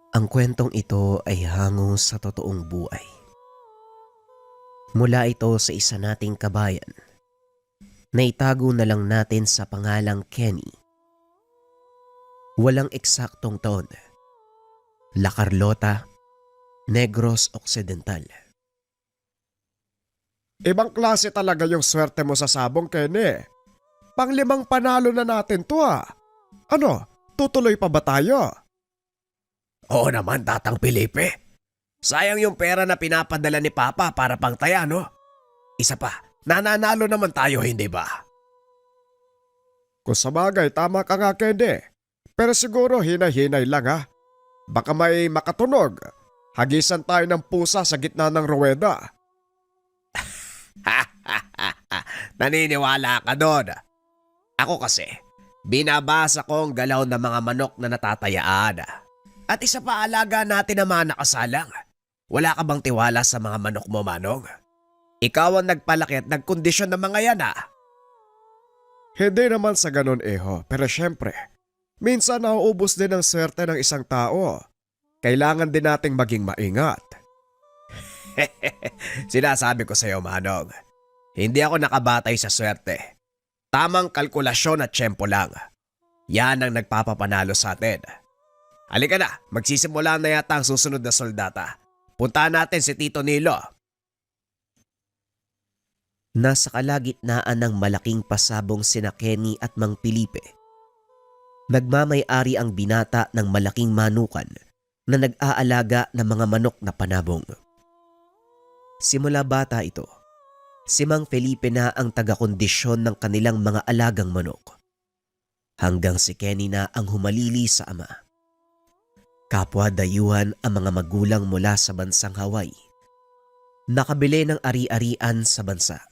Ang kwentong ito ay hango sa totoong buhay. Mula ito sa isa nating kabayan na itago na lang natin sa pangalang Kenny. Walang eksaktong taon. La Carlota, Negros Occidental. Ibang klase talaga yung swerte mo sa sabong, Kenny. Panglimang panalo na natin to ah. Ano, tutuloy pa ba tayo? Oo naman, Tatang Felipe. Sayang yung pera na pinapadala ni Papa para pangtaya, no? Isa pa, nananalo naman tayo, hindi ba? Kung sabagay, tama ka nga, Kenny. Pero siguro hinay-hinay lang ha. Baka may makatunog. Hagisan tayo ng pusa sa gitna ng ruweda. Naniniwala ka doon. Ako kasi, binabasa ko ang galaw ng mga manok na natatayaan. At isa pa, alaga natin ang mga nakasalang. Wala ka bang tiwala sa mga manok mo, Manong? Ikaw ang nagpalaki at nagkondisyon ng mga yan, ah. Hindi naman sa ganun, Eho. Pero syempre, minsan nauubos din ang swerte ng isang tao. Kailangan din nating maging maingat. Sinasabi ko sa iyo, Manong. Hindi ako nakabatay sa swerte. Tamang kalkulasyon at tiyempo lang. Yan ang nagpapapanalo sa atin. Halika na, magsisimula na yata ang susunod na soldata. Puntahan natin si Tito Nilo. Nasa kalagitnaan ng malaking pasabong sina Kenny at Mang Felipe. Nagmamay-ari ang binata ng malaking manukan na nag-aalaga ng mga manok na panabong. Simula bata ito, si Mang Felipe na ang taga-kondisyon ng kanilang mga alagang manok. Hanggang si Kenny na ang humalili sa ama. Kapwa dayuhan ang mga magulang mula sa bansang Hawaii. Nakabili ng ari-arian sa bansa.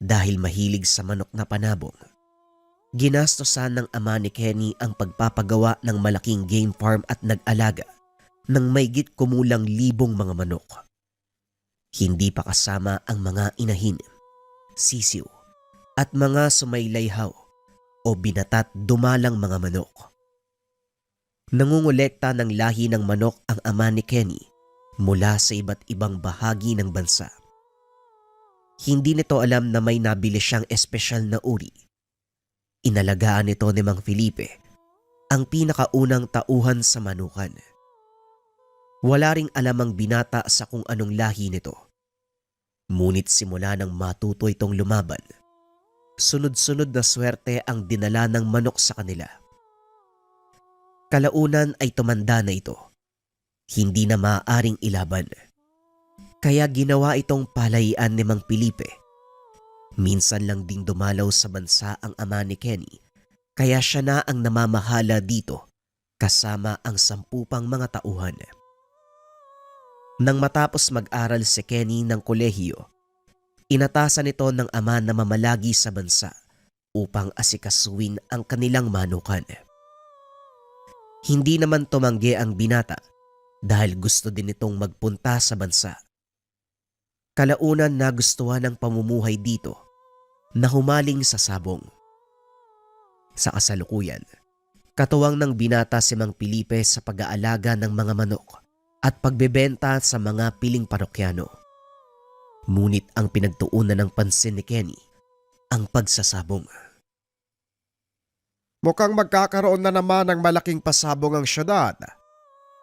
Dahil mahilig sa manok na panabong, ginastosan ng ama ni Kenny ang pagpapagawa ng malaking game farm at nag-alaga ng maygit kumulang 1,000 mga manok. Hindi pa kasama ang mga inahin, sisiw at mga sumaylayhaw o binatat dumalang mga manok. Nangungulekta ng lahi ng manok ang ama ni Kenny mula sa iba't ibang bahagi ng bansa. Hindi nito alam na may nabili siyang espesyal na uri. Inalagaan nito ni Mang Felipe ang pinakaunang tauhan sa manukan. Wala ring alam ang binata sa kung anong lahi nito. Ngunit simula nang matuto itong lumaban, sunod-sunod na swerte ang dinala ng manok sa kanila. Kalaunan ay tumanda na ito. Hindi na maaaring ilaban. Kaya ginawa itong palaian ni Mang Felipe. Minsan lang ding dumalaw sa bansa ang ama ni Kenny, kaya siya na ang namamahala dito kasama ang 10 pang mga tauhan. Nang matapos mag-aral si Kenny ng kolehiyo, inatasan ito ng ama na mamalagi sa bansa upang asikasuin ang kanilang manukan. Hindi naman tumanggi ang binata dahil gusto din itong magpunta sa bansa. Kalaunan nagustuhan ng pamumuhay dito na humaling sa sabong. Sa kasalukuyan, katuwang ng binata si Mang Felipe sa pag-aalaga ng mga manok at pagbebenta sa mga piling parokyano. Ngunit ang pinagtuunan ng pansin ni Kenny, ang pagsasabong. Mukhang magkakaroon na naman ng malaking pasabong ang syudad.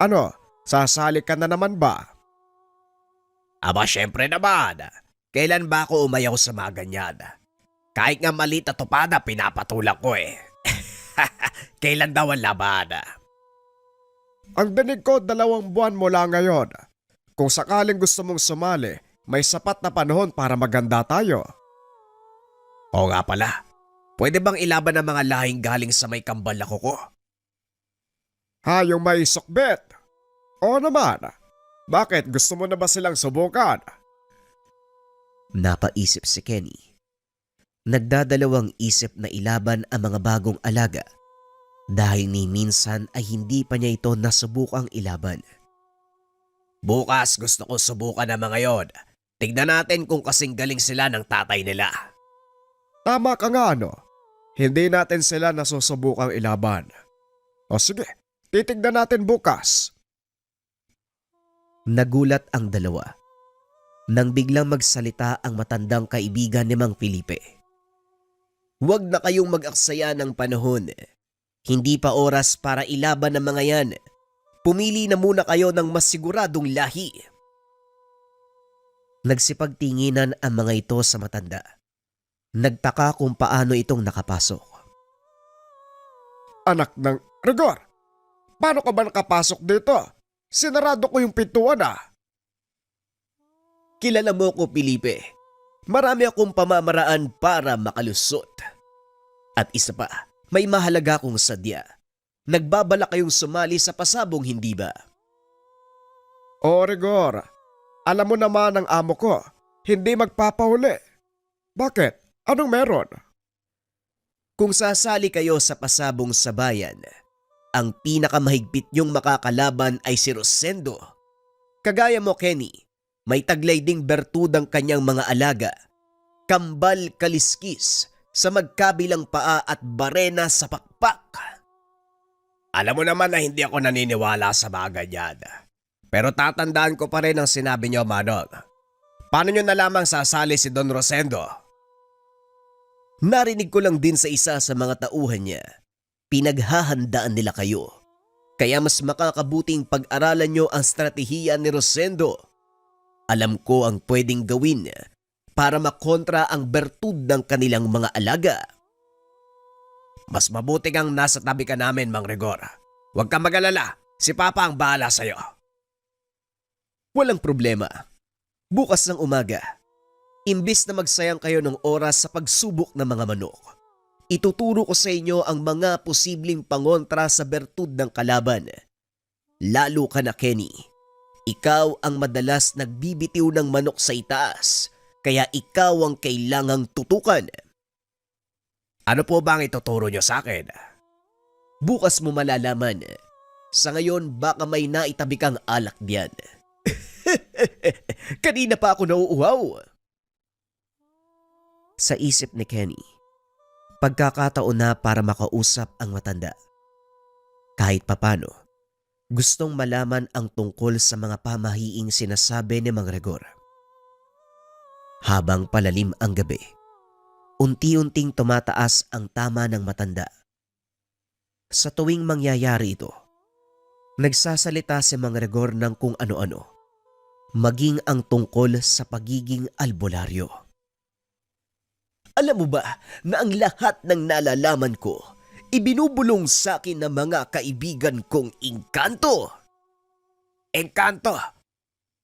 Ano, sasali ka na naman ba? Aba, syempre naman. Kailan ba ako umayaw sa mga ganyan? Kahit nga maliit na tupada, pinapatulak ko eh. Kailan daw ang laban? Ang dinig ko 2 buwan mula ngayon. Kung sakaling gusto mong sumali, may sapat na panahon para maganda tayo. Oo nga pala. Pwede bang ilaban ang mga lahing galing sa may kambal na kuko? Ha, yung may sukbit? Oo naman. Bakit? Gusto mo na ba silang subukan? Napaisip si Kenny. Nagdadalawang isip na ilaban ang mga bagong alaga dahil ni minsan ay hindi pa niya ito nasubukang ilaban. Bukas gusto ko subukan ang mga yon. Tignan natin kung kasing galing sila ng tatay nila. Tama ka nga ano. Hindi natin sila nasusubukang ilaban. O sige, titignan natin bukas. Nagulat ang dalawa nang biglang magsalita ang matandang kaibigan ni Mang Felipe. Huwag na kayong mag-aksaya ng panahon. Hindi pa oras para ilaban ng mga yan. Pumili na muna kayo ng mas siguradong lahi. Nagsipagtinginan ang mga ito sa matanda. Nagtaka kung paano itong nakapasok. Anak ng Rigor, paano ka ba nakapasok dito? Sinarado ko yung pintuan ah. Kilala mo ko, Felipe. Marami akong pamamaraan para makalusot. At isa pa, may mahalaga kong sadya. Nagbabala kayong sumali sa pasabong, hindi ba? O Rigor, alam mo naman ang amo ko, hindi magpapahuli. Bakit? Anong meron? Kung sasali kayo sa pasabong sa bayan, ang pinakamahigpit niyong makakalaban ay si Rosendo. Kagaya mo, Kenny, may taglay ding bertudang kanyang mga alaga. Kambal kaliskis sa magkabilang paa at barena sa pakpak. Alam mo naman na hindi ako naniniwala sa bagay yan. Pero tatandaan ko pa rin ang sinabi niyo, Manong. Paano niyo nalamang sasali si Don Rosendo? Narinig ko lang din sa isa sa mga tauhan niya. Pinaghahandaan nila kayo. Kaya mas makakabuting pag-aralan niyo ang stratehiya ni Rosendo. Alam ko ang pwedeng gawin para makontra ang bertud ng kanilang mga alaga. Mas mabuti kang nasa tabi ka namin, Mang Rigor. Huwag kang mag-alala, si Papa ang bahala sa'yo. Walang problema. Bukas ng umaga, imbis na magsayang kayo ng oras sa pagsubok ng mga manok, ituturo ko sa inyo ang mga posibleng pangontra sa bertud ng kalaban. Lalo ka na, Kenny. Ikaw ang madalas nagbibitiw ng manok sa itaas, kaya ikaw ang kailangang tutukan. Ano po bang ituturo nyo sa akin? Bukas mo malalaman. Sa ngayon, baka may naitabi kang alak diyan. Kanina pa ako nauuhaw. Sa isip ni Kenny, pagkakataon na para makausap ang matanda. Kahit papano, gustong malaman ang tungkol sa mga pamahiing sinasabi ni Mang Rigor. Habang palalim ang gabi, unti-unting tumataas ang tama ng matanda. Sa tuwing mangyayari ito, nagsasalita si Mang Rigor ng kung ano-ano, maging ang tungkol sa pagiging albularyo. Alam mo ba na ang lahat ng nalalaman ko, ibinubulong sa akin ng mga kaibigan kong engkanto? Engkanto?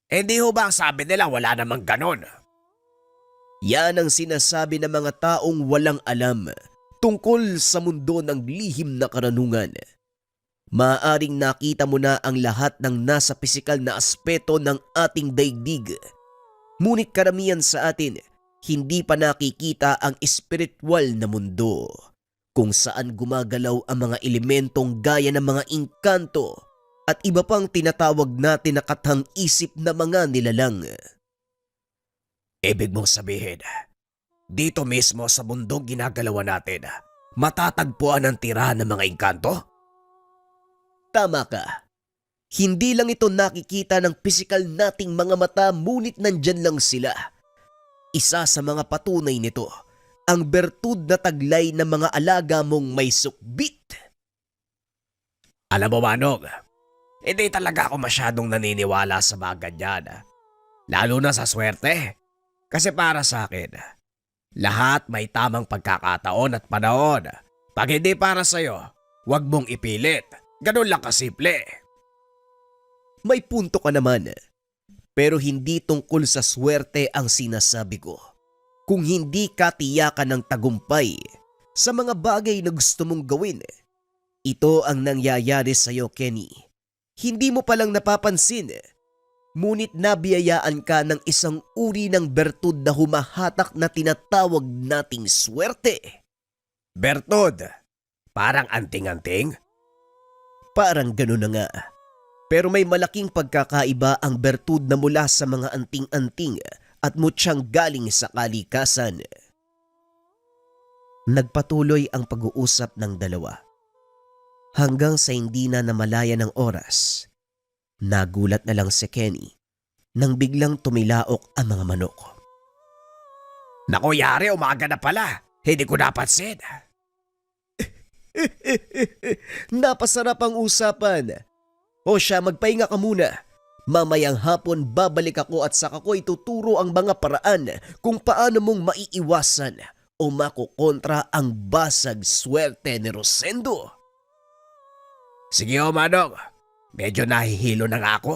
Hindi ho ba ang sabi nila wala namang ganon? Yan ang sinasabi ng mga taong walang alam tungkol sa mundo ng lihim na karanungan. Maaring nakita mo na ang lahat ng nasa pisikal na aspeto ng ating daigdig. Ngunit karamihan sa atin, hindi pa nakikita ang espiritual na mundo kung saan gumagalaw ang mga elementong gaya ng mga engkanto at iba pang tinatawag natin na kathang-isip na mga nilalang. Ibig mong sabihin, dito mismo sa mundong ginagalawan natin, matatagpuan ang tirahan ng mga engkanto? Tama ka. Hindi lang ito nakikita ng pisikal nating mga mata, ngunit nandyan lang sila. Isa sa mga patunay nito, ang bertud na taglay ng mga alaga mong may sukbit. Alam mo, Manong, hindi talaga ako masyadong naniniwala sa mga ganyan. Lalo na sa swerte. Kasi para sa akin, lahat may tamang pagkakataon at panahon. Pag hindi para sa'yo, huwag mong ipilit. Ganun lang kasimple. May punto ka naman. Pero hindi tungkol sa swerte ang sinasabi ko. Kung hindi ka tiyakan ng tagumpay sa mga bagay na gusto mong gawin, ito ang nangyayari sa'yo, Kenny. Hindi mo palang napapansin. Ngunit nabiyayaan ka ng isang uri ng bertud na humahatak na tinatawag nating swerte. Bertud? Parang anting-anting? Parang gano'n na nga. Pero may malaking pagkakaiba ang bertud na mula sa mga anting-anting at mutyang galing sa kalikasan. Nagpatuloy ang pag-uusap ng dalawa. Hanggang sa hindi na namalaya ng oras, Nagulat na lang si Kenny nang biglang tumilaok ang mga manok. Naku yari, umaga na pala. Hindi ko napansin. Napasarap ang usapan. O siya, magpahinga ka muna. Mamayang hapon babalik ako at saka ko ituturo ang mga paraan kung paano mong maiiwasan o makukontra ang basag swerte ni Rosendo. Sige o Manong, medyo nahihilo na nga ako.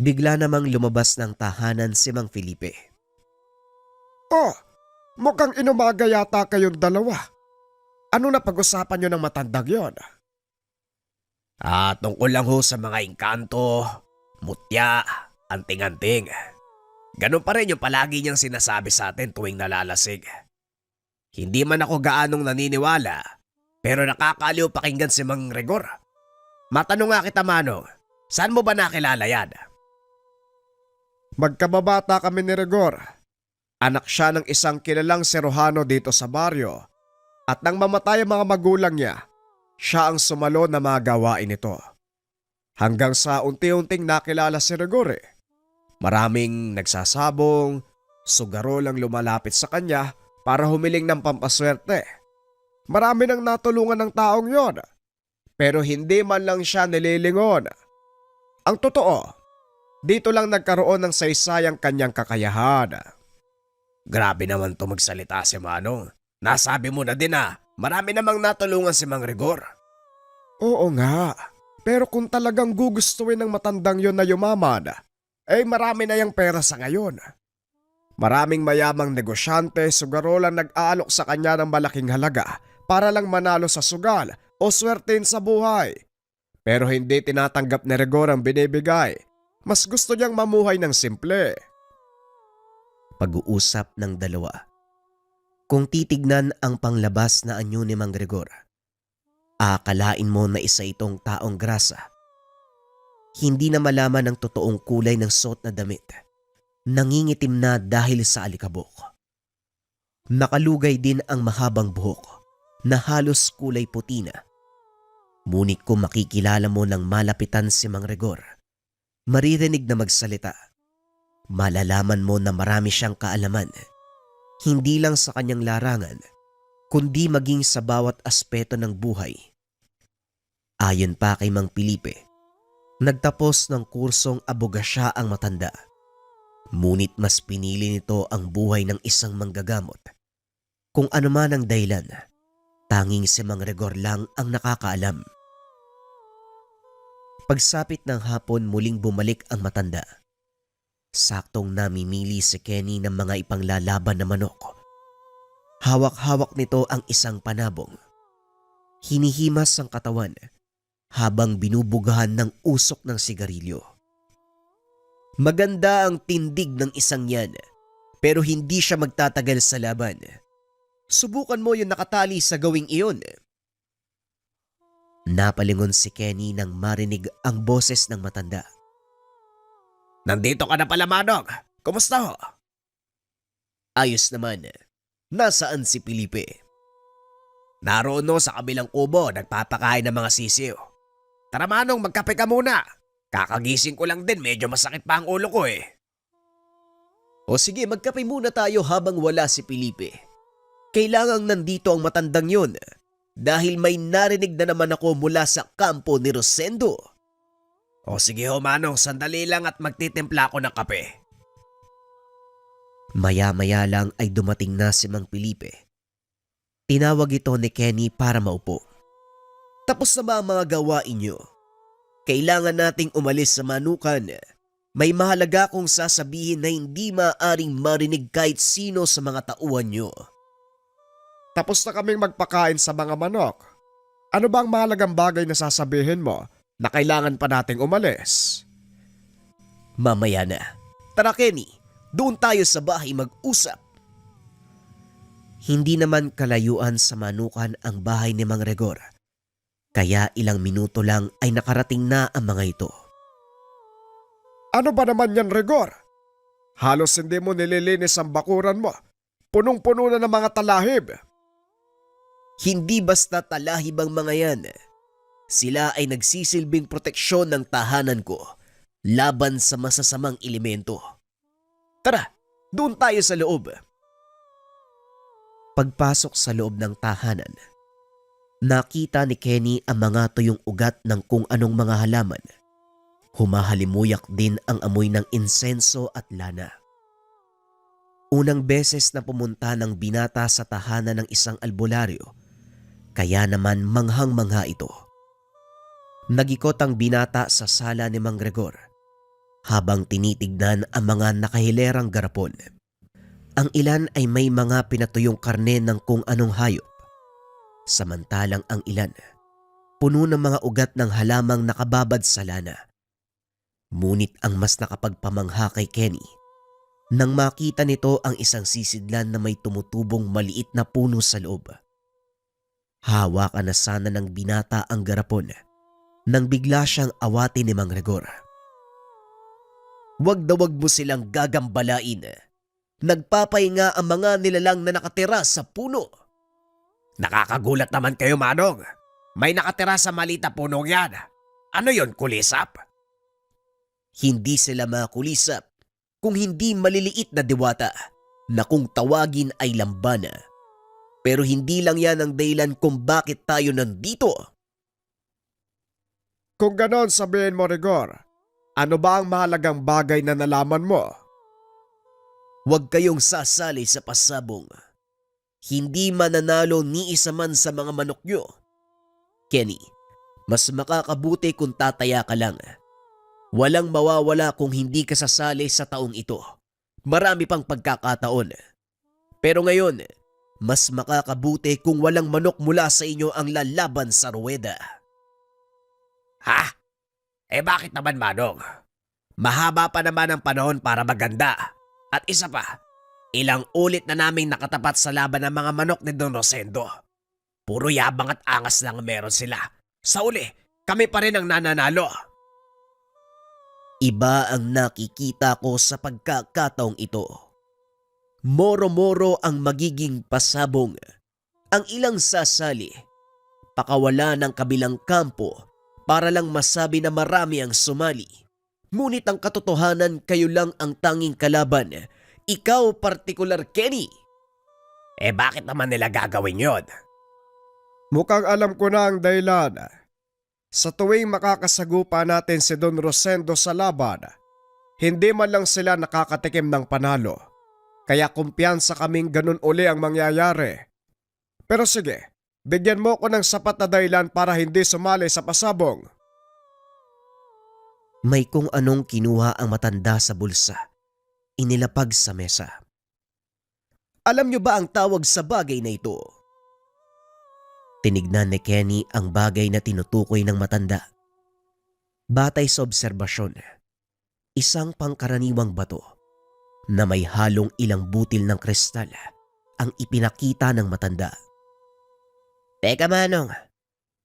Bigla namang lumabas ng tahanan si Mang Felipe. Oh, mukhang inumaga yata kayong dalawa. Ano na pag-usapan nyo ng matandang yon? Tungkol lang ho sa mga engkanto, mutya, anting-anting. Ganun pa rin yung palagi niyang sinasabi sa atin tuwing nalalasing. Hindi man ako gaanong naniniwala, pero nakakaliw pakinggan si Mang Rigor. Matanong nga kita, Manong, saan mo ba nakilala yan? Magkababata kami ni Rigor. Anak siya ng isang kilalang Serojano dito sa baryo. At nang mamatay ang mga magulang niya, siya ang sumalo na mga gawain ito. Hanggang sa unti-unting nakilala si Rigor. Maraming nagsasabong, sugarol ang lumalapit sa kanya para humiling ng pampaswerte. Marami nang natulungan ng taong yon, pero hindi man lang siya nililingon. Ang totoo, dito lang nagkaroon ng saysayang kanyang kakayahan. Grabe naman to magsalita si Manong. Nasabi mo na din marami namang natulungan si Mang Rigor. Oo nga, pero kung talagang gugustuhin ng matandang yon na yumaman, marami na yung pera sa ngayon. Maraming mayamang negosyante sugarolan nag-aalok sa kanya ng malaking halaga para lang manalo sa sugal o swertein sa buhay. Pero hindi tinatanggap ni Rigor ang binibigay. Mas gusto niyang mamuhay ng simple. Pag-uusap ng dalawa. Kung titignan ang panglabas na anyo ni Mang Rigor, akalain mo na isa itong taong grasa. Hindi na malaman ang totoong kulay ng suot na damit. Nangingitim na dahil sa alikabok. Nakalugay din ang mahabang buhok na halos kulay puti na. Ngunit kung makikilala mo ng malapitan si Mang Rigor, maririnig na magsalita. Malalaman mo na marami siyang kaalaman. Hindi lang sa kanyang larangan, kundi maging sa bawat aspeto ng buhay. Ayon pa kay Mang Felipe, nagtapos ng kursong abogasya ang matanda. Ngunit mas pinili nito ang buhay ng isang manggagamot. Kung ano man ang dahilan, tanging si Mang Rigor lang ang nakakaalam. Pagsapit ng hapon muling bumalik ang matanda. Saktong namimili si Kenny ng mga ipanglalaban na manok. Hawak-hawak nito ang isang panabong. Hinihimas ang katawan habang binubugahan ng usok ng sigarilyo. Maganda ang tindig ng isang yan, pero hindi siya magtatagal sa laban. Subukan mo yung nakatali sa gawing iyon. Napalingon si Kenny nang marinig ang boses ng matanda. Nandito ka na pala, Manong. Kumusta ho? Ayos naman. Nasaan si Felipe? Naroon no sa kabilang kubo, nagpapakain ng mga sisiw. Tara Manong, magkape ka muna. Kakagising ko lang din, medyo masakit pa ang ulo ko O sige, magkape muna tayo habang wala si Felipe. Kailangang nandito ang matandang yun dahil may narinig na naman ako mula sa kampo ni Rosendo. O sige ho Manong, sandali lang at magtitimpla ako ng kape. Maya-maya lang ay dumating na si Mang Felipe. Tinawag ito ni Kenny para maupo. Tapos na ba ang mga gawain niyo? Kailangan nating umalis sa manukan. May mahalaga kong sasabihin na hindi maaaring marinig kahit sino sa mga tauhan niyo. Tapos na kaming magpakain sa mga manok. Ano ba ang mahalagang bagay na sasabihin mo na kailangan pa nating umalis? Mamaya na. Tara Kenny, doon tayo sa bahay mag-usap. Hindi naman kalayuan sa manukan ang bahay ni Mang Rigor. Kaya ilang minuto lang ay nakarating na ang mga ito. Ano ba naman yan, Rigor? Halos hindi mo nililinis ang bakuran mo. Punong-puno na ng mga talahib. Hindi basta talahib ang mga yan. Sila ay nagsisilbing proteksyon ng tahanan ko laban sa masasamang elemento. Tara, doon tayo sa loob. Pagpasok sa loob ng tahanan, nakita ni Kenny ang mga tuyong ugat ng kung anong mga halaman. Humahalimuyak din ang amoy ng insenso at lana. Unang beses na pumunta ng binata sa tahanan ng isang albularyo, kaya naman manghang-mangha ito. Nagikot ang binata sa sala ni Mang Gregor habang tinitignan ang mga nakahilerang garapon. Ang ilan ay may mga pinatuyong karne ng kung anong hayop, samantalang ang ilan puno ng mga ugat ng halamang nakababad sa lana. Ngunit ang mas nakapagpamangha kay Kenny nang makita nito ang isang sisidlan na may tumutubong maliit na puno sa loob. Hawakan na sana ng binata ang garapon nang bigla siyang awatin ni Mang Gregor. Wag na wag mo silang gagambalain. Nagpapahinga ang mga nilalang na nakatira sa puno. Nakakagulat naman kayo, Manong. May nakatira sa malita punong yan. Ano yon, kulisap? Hindi sila makulisap kung hindi maliliit na diwata na kung tawagin ay lambana. Pero hindi lang yan ang dahilan kung bakit tayo nandito. Kung ganon sabihin mo, Rigor, ano ba ang mahalagang bagay na nalaman mo? Huwag kayong sasali sa pasabong. Hindi mananalo ni isa man sa mga manok nyo. Kenny, mas makakabuti kung tataya ka lang. Walang mawawala kung hindi ka sasali sa taong ito. Marami pang pagkakataon. Pero ngayon, mas makakabuti kung walang manok mula sa inyo ang lalaban sa ruweda. Ha? Bakit naman, Manong? Mahaba pa naman ang panahon para maganda. At isa pa, ilang ulit na naming nakatapat sa laban ng mga manok ni Don Rosendo. Puro yabang at angas lang meron sila. Sa uli, kami pa rin ang nananalo. Iba ang nakikita ko sa pagkakataong ito. Moro-moro ang magiging pasabong. Ang ilang sasali, pakawala ng kabilang kampo para lang masabi na marami ang sumali. Ngunit ang katotohanan, kayo lang ang tanging kalaban. Ikaw partikular, Kenny. Bakit naman nila gagawin yon? Mukhang alam ko na ang dahilan. Sa tuwing makakasagupa natin si Don Rosendo sa laban, hindi man lang sila nakakatikim ng panalo. Kaya kumpiyansa kaming ganun uli ang mangyayari. Pero sige, bigyan mo ko ng sapat na dahilan para hindi sumali sa pasabong. May kung anong kinuha ang matanda sa bulsa. Inilapag sa mesa. Alam niyo ba ang tawag sa bagay na ito? Tinignan ni Kenny ang bagay na tinutukoy ng matanda. Batay sa obserbasyon, isang pangkaraniwang bato na may halong ilang butil ng kristal ang ipinakita ng matanda. Teka, Manong,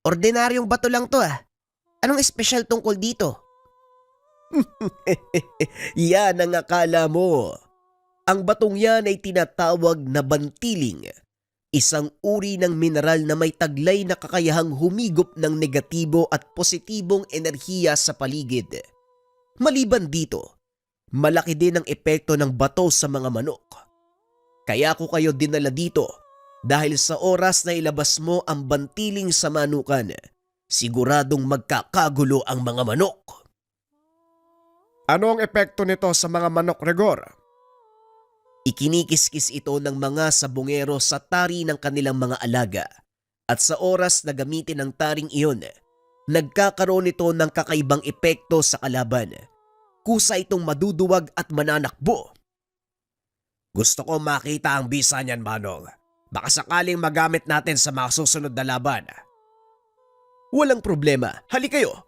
ordinaryong bato lang to ah. Anong espesyal tungkol dito? Yan ang akala mo. Ang batong yan ay tinatawag na bantiling, isang uri ng mineral na may taglay na kakayahang humigop ng negatibo at positibong enerhiya sa paligid. Maliban dito, malaki din ang epekto ng bato sa mga manok. Kaya ko kayo dinala dito dahil sa oras na ilabas mo ang bantiling sa manukan, siguradong magkakagulo ang mga manok. Ano ang epekto nito sa mga manok, Rigor? Ikinikiskis ito ng mga sabongero sa tari ng kanilang mga alaga at sa oras na gamitin ang taring iyon, nagkakaroon ito ng kakaibang epekto sa kalaban. Kusa itong maduduwag at mananakbo. Gusto ko makita ang bisa niyan, Manong. Baka sakaling magamit natin sa mga susunod na laban. Walang problema, hali kayo.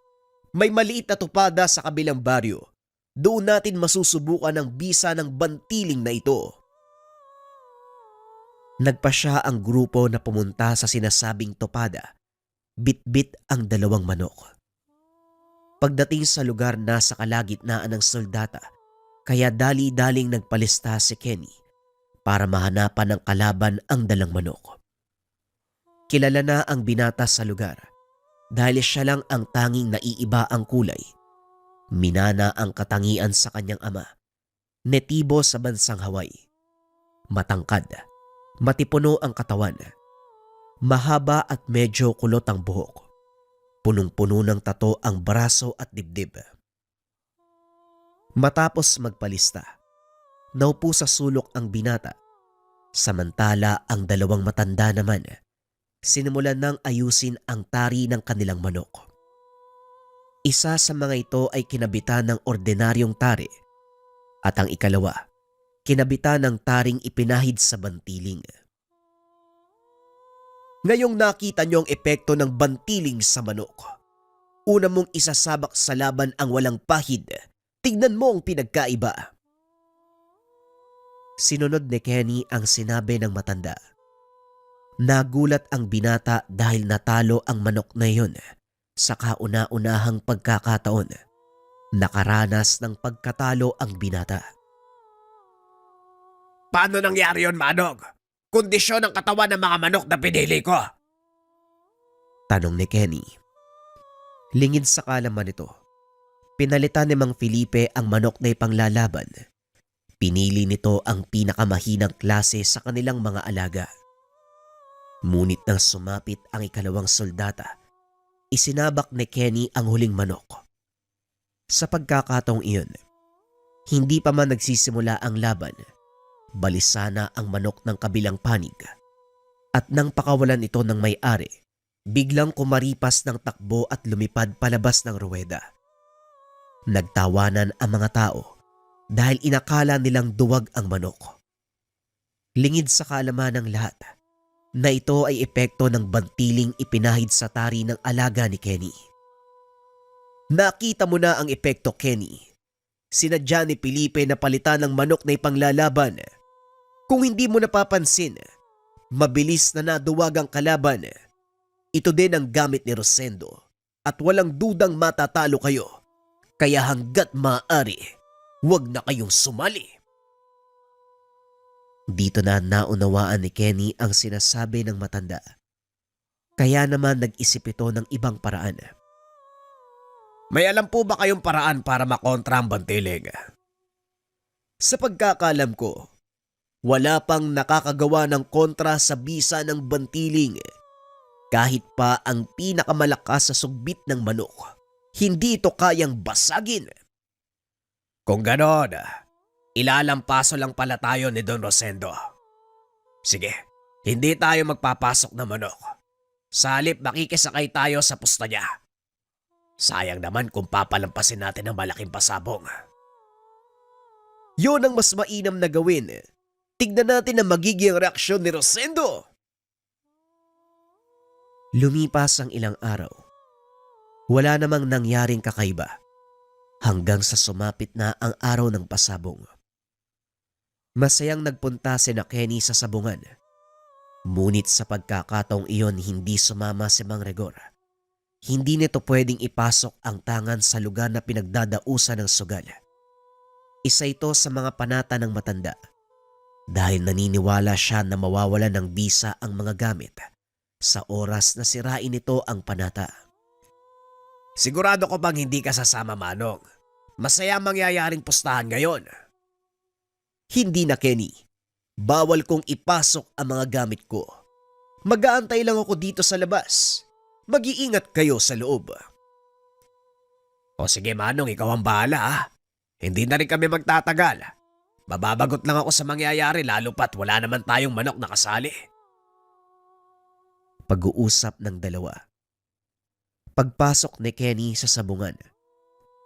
May maliit na tupada sa kabilang baryo. Doon natin masusubukan ang bisa ng bantiling na ito. Nagpa siya ang grupo na pumunta sa sinasabing tupada. Bit-bit ang dalawang manok. Pagdating sa lugar, nasa kalagitnaan ng soldata, kaya dali-daling nagpalista si Kenny para mahanapan ng kalaban ang dalang manok. Kilala na ang binata sa lugar, dahil siya lang ang tanging naiiba ang kulay. Minana ang katangian sa kanyang ama. Netibo sa bansang Hawaii. Matangkad, matipuno ang katawan. Mahaba at medyo kulot ang buhok. Punong-puno ng tato ang braso at dibdib. Matapos magpalista, naupo sa sulok ang binata. Samantala ang dalawang matanda naman, sinimulan nang ayusin ang tari ng kanilang manok. Isa sa mga ito ay kinabitan ng ordinaryong tari at ang ikalawa, kinabitan ng taring ipinahid sa bantiling. Ngayong nakita niyo ang epekto ng bantiling sa manok. Una mong isasabak sa laban ang walang pahid. Tignan mo ang pinagkaiba. Sinunod ni Kenny ang sinabi ng matanda. Nagulat ang binata dahil natalo ang manok na iyon sa kauna-unahang pagkakataon. Nakaranas ng pagkatalo ang binata. Paano nangyari yon, Manong? Kondisyon ng katawan ng mga manok na pinili ko. Tanong ni Kenny. Lingid sa kalaman nito, pinalitan ni Mang Felipe ang manok na ipanglalaban. Pinili nito ang pinakamahinang klase sa kanilang mga alaga. Ngunit nang sumapit ang ikalawang soldata, isinabak ni Kenny ang huling manok. Sa pagkakataong iyon, hindi pa man nagsisimula ang laban, balisa na ang manok ng kabilang panig. At nang pakawalan ito ng may-ari, biglang kumaripas ng takbo at lumipad palabas ng ruweda. Nagtawanan ang mga tao dahil inakala nilang duwag ang manok. Lingid sa kaalaman ng lahat na ito ay epekto ng bantiling ipinahid sa tari ng alaga ni Kenny. Nakita mo na ang epekto, Kenny. Sinadya ni Felipe na palitan ng manok na ipanglalaban. Kung hindi mo napapansin, mabilis na naduwag ang kalaban. Ito din ang gamit ni Rosendo at walang dudang matatalo kayo. Kaya hanggat maaari, huwag na kayong sumali. Dito na naunawaan ni Kenny ang sinasabi ng matanda. Kaya naman nag-isip ito ng ibang paraan. May alam po ba kayong paraan para makontra ang bantiling? Sa pagkakalam ko, wala pang nakakagawa ng kontra sa bisa ng bantiling. Kahit pa ang pinakamalakas sa sugbit ng manok, hindi ito kayang basagin. Kung ganon, ilalampaso lang pala tayo ni Don Rosendo. Sige, hindi tayo magpapasok ng manok. Sa halip makikisakay tayo sa pusta niya. Sayang naman kung papalampasin natin ang malaking pasabong. Yon ang mas mainam na gawin. Tignan natin ang magiging reaksyon ni Rosendo. Lumipas ang ilang araw. Wala namang nangyaring kakaiba hanggang sa sumapit na ang araw ng pasabong. Masayang nagpunta si Kenny sa sabungan. Ngunit sa pagkakataong iyon hindi sumama si Mang Rigor. Hindi nito pwedeng ipasok ang tangan sa lugar na pinagdadausan ng sugal. Isa ito sa mga panata ng matanda dahil naniniwala siya na mawawalan ng bisa ang mga gamit sa oras na sirain nito ang panata. Sigurado ko bang hindi ka sasama, Manong? Masaya mangyayaring pustahan ngayon. Hindi na, Kenny. Bawal kong ipasok ang mga gamit ko. Mag-aantay lang ako dito sa labas. Mag-iingat kayo sa loob. O sige, Manong, ikaw ang bahala ha. Hindi na rin kami magtatagal. Mababagot lang ako sa mangyayari lalo pat wala naman tayong manok na kasali. Pag-uusap ng dalawa. Pagpasok ni Kenny sa sabungan,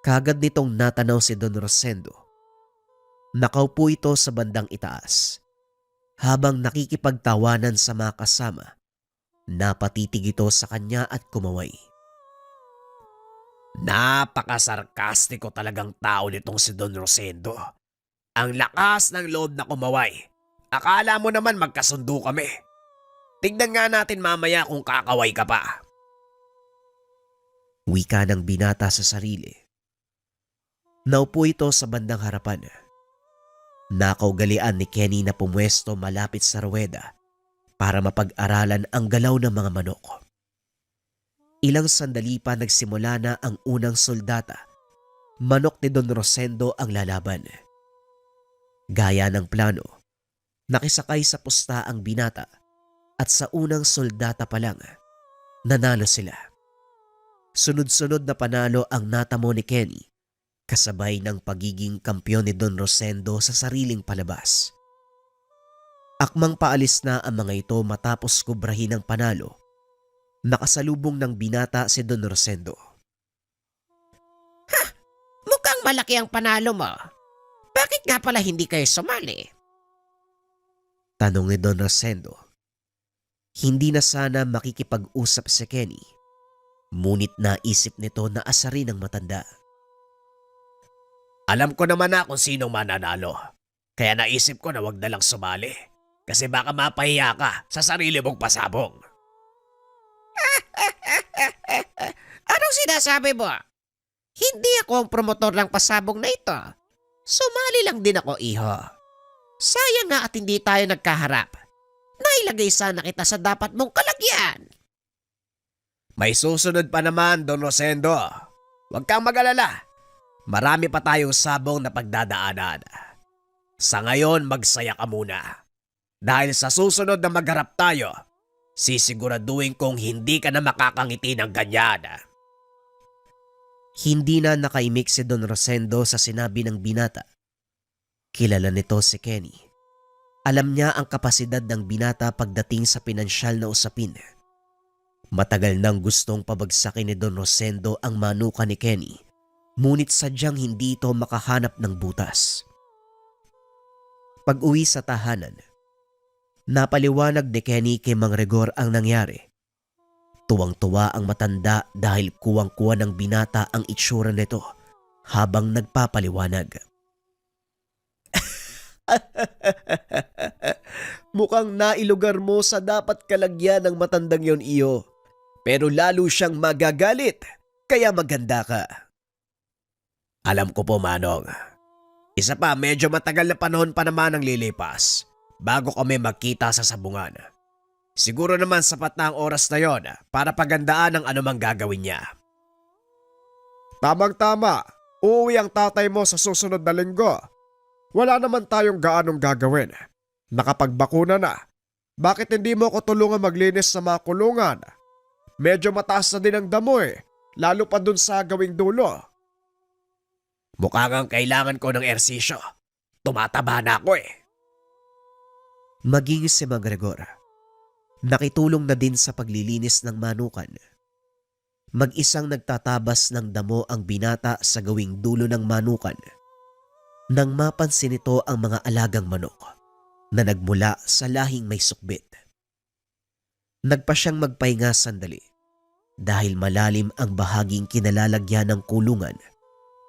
kagad nitong natanaw si Don Rosendo. Nakaupo ito sa bandang itaas. Habang nakikipagtawanan sa mga kasama, napatitig ito sa kanya at kumaway. Napakasarkastiko talagang tao nitong si Don Rosendo. Ang lakas ng loob na kumaway. Akala mo naman magkasundo kami. Tignan nga natin mamaya kung kakaway ka pa. Wika ng binata sa sarili. Naupo ito sa bandang harapan. Nakaugalian ni Kenny na pumwesto malapit sa ruweda para mapag-aralan ang galaw ng mga manok. Ilang sandali pa nagsimula na ang unang soldata. Manok ni Don Rosendo ang lalaban. Gaya ng plano, nakisakay sa pusta ang binata at sa unang soldata pa lang, nanalo sila. Sunod-sunod na panalo ang natamo ni Kenny kasabay ng pagiging kampyon ni Don Rosendo sa sariling palabas. Akmang paalis na ang mga ito matapos kubrahin ang panalo. Nakasalubong ng binata si Don Rosendo. Mukhang malaki ang panalo mo. Bakit nga pala hindi kayo sumali? Tanong ni Don Rosendo. Hindi na sana makikipag-usap si Kenny. Ngunit naisip nito na asarin ang matanda. Alam ko naman na kung sinong mananalo. Kaya naisip ko na wag na lang sumali. Kasi baka mapahiya ka sa sarili mong pasabong. Anong sinasabi mo? Hindi ako ang promotor ng pasabong na ito. Sumali lang din ako, iho. Sayang nga at hindi tayo nagkaharap. Nailagay sana kita sa dapat mong kalagyan. May susunod pa naman, Don Rosendo. Huwag kang mag-alala. Marami pa tayong sabong na pagdadaanan. Sa ngayon, magsaya ka muna. Dahil sa susunod na magharap tayo, sisiguraduhin kong hindi ka na makakangiti ng ganyan. Hindi na nakaimik si Don Rosendo sa sinabi ng binata. Kilala nito si Kenny. Alam niya ang kapasidad ng binata pagdating sa pinansyal na usapin. Matagal nang gustong pabagsakin ni Don Rosendo ang manuka ni Kenny, ngunit sadyang hindi ito makahanap ng butas. Pag-uwi sa tahanan, napaliwanag ni Kenny kay Mang Rigor ang nangyari. Tuwang-tuwa ang matanda dahil kuwang-kuwa ng binata ang itsura nito habang nagpapaliwanag. Mukhang nailugar mo sa dapat kalagyan ng matandang yon, iyo. Pero lalo siyang magagalit, kaya maganda ka. Alam ko po, Manong. Isa pa, medyo matagal na panahon pa naman ang lilipas bago kami magkita sa sabungan. Siguro naman sapat na ang oras na yon para pagandaan ang anumang gagawin niya. Tamang-tama, uuwi ang tatay mo sa susunod na linggo. Wala naman tayong gaanong gagawin. Nakapagbakuna na. Bakit hindi mo ko tulungan maglinis sa mga kulungan? Medyo mataas na din ang damo lalo pa dun sa gawing dulo. Mukhang kailangan ko ng ersisyo. Tumataba na ako . Maging si Mang Rigor, nakitulong na din sa paglilinis ng manukan. Mag-isang nagtatabas ng damo ang binata sa gawing dulo ng manukan nang mapansin nito ang mga alagang manok na nagmula sa lahing may sukbit. Nagpa siyang magpahinga sandali dahil malalim ang bahaging kinalalagyan ng kulungan,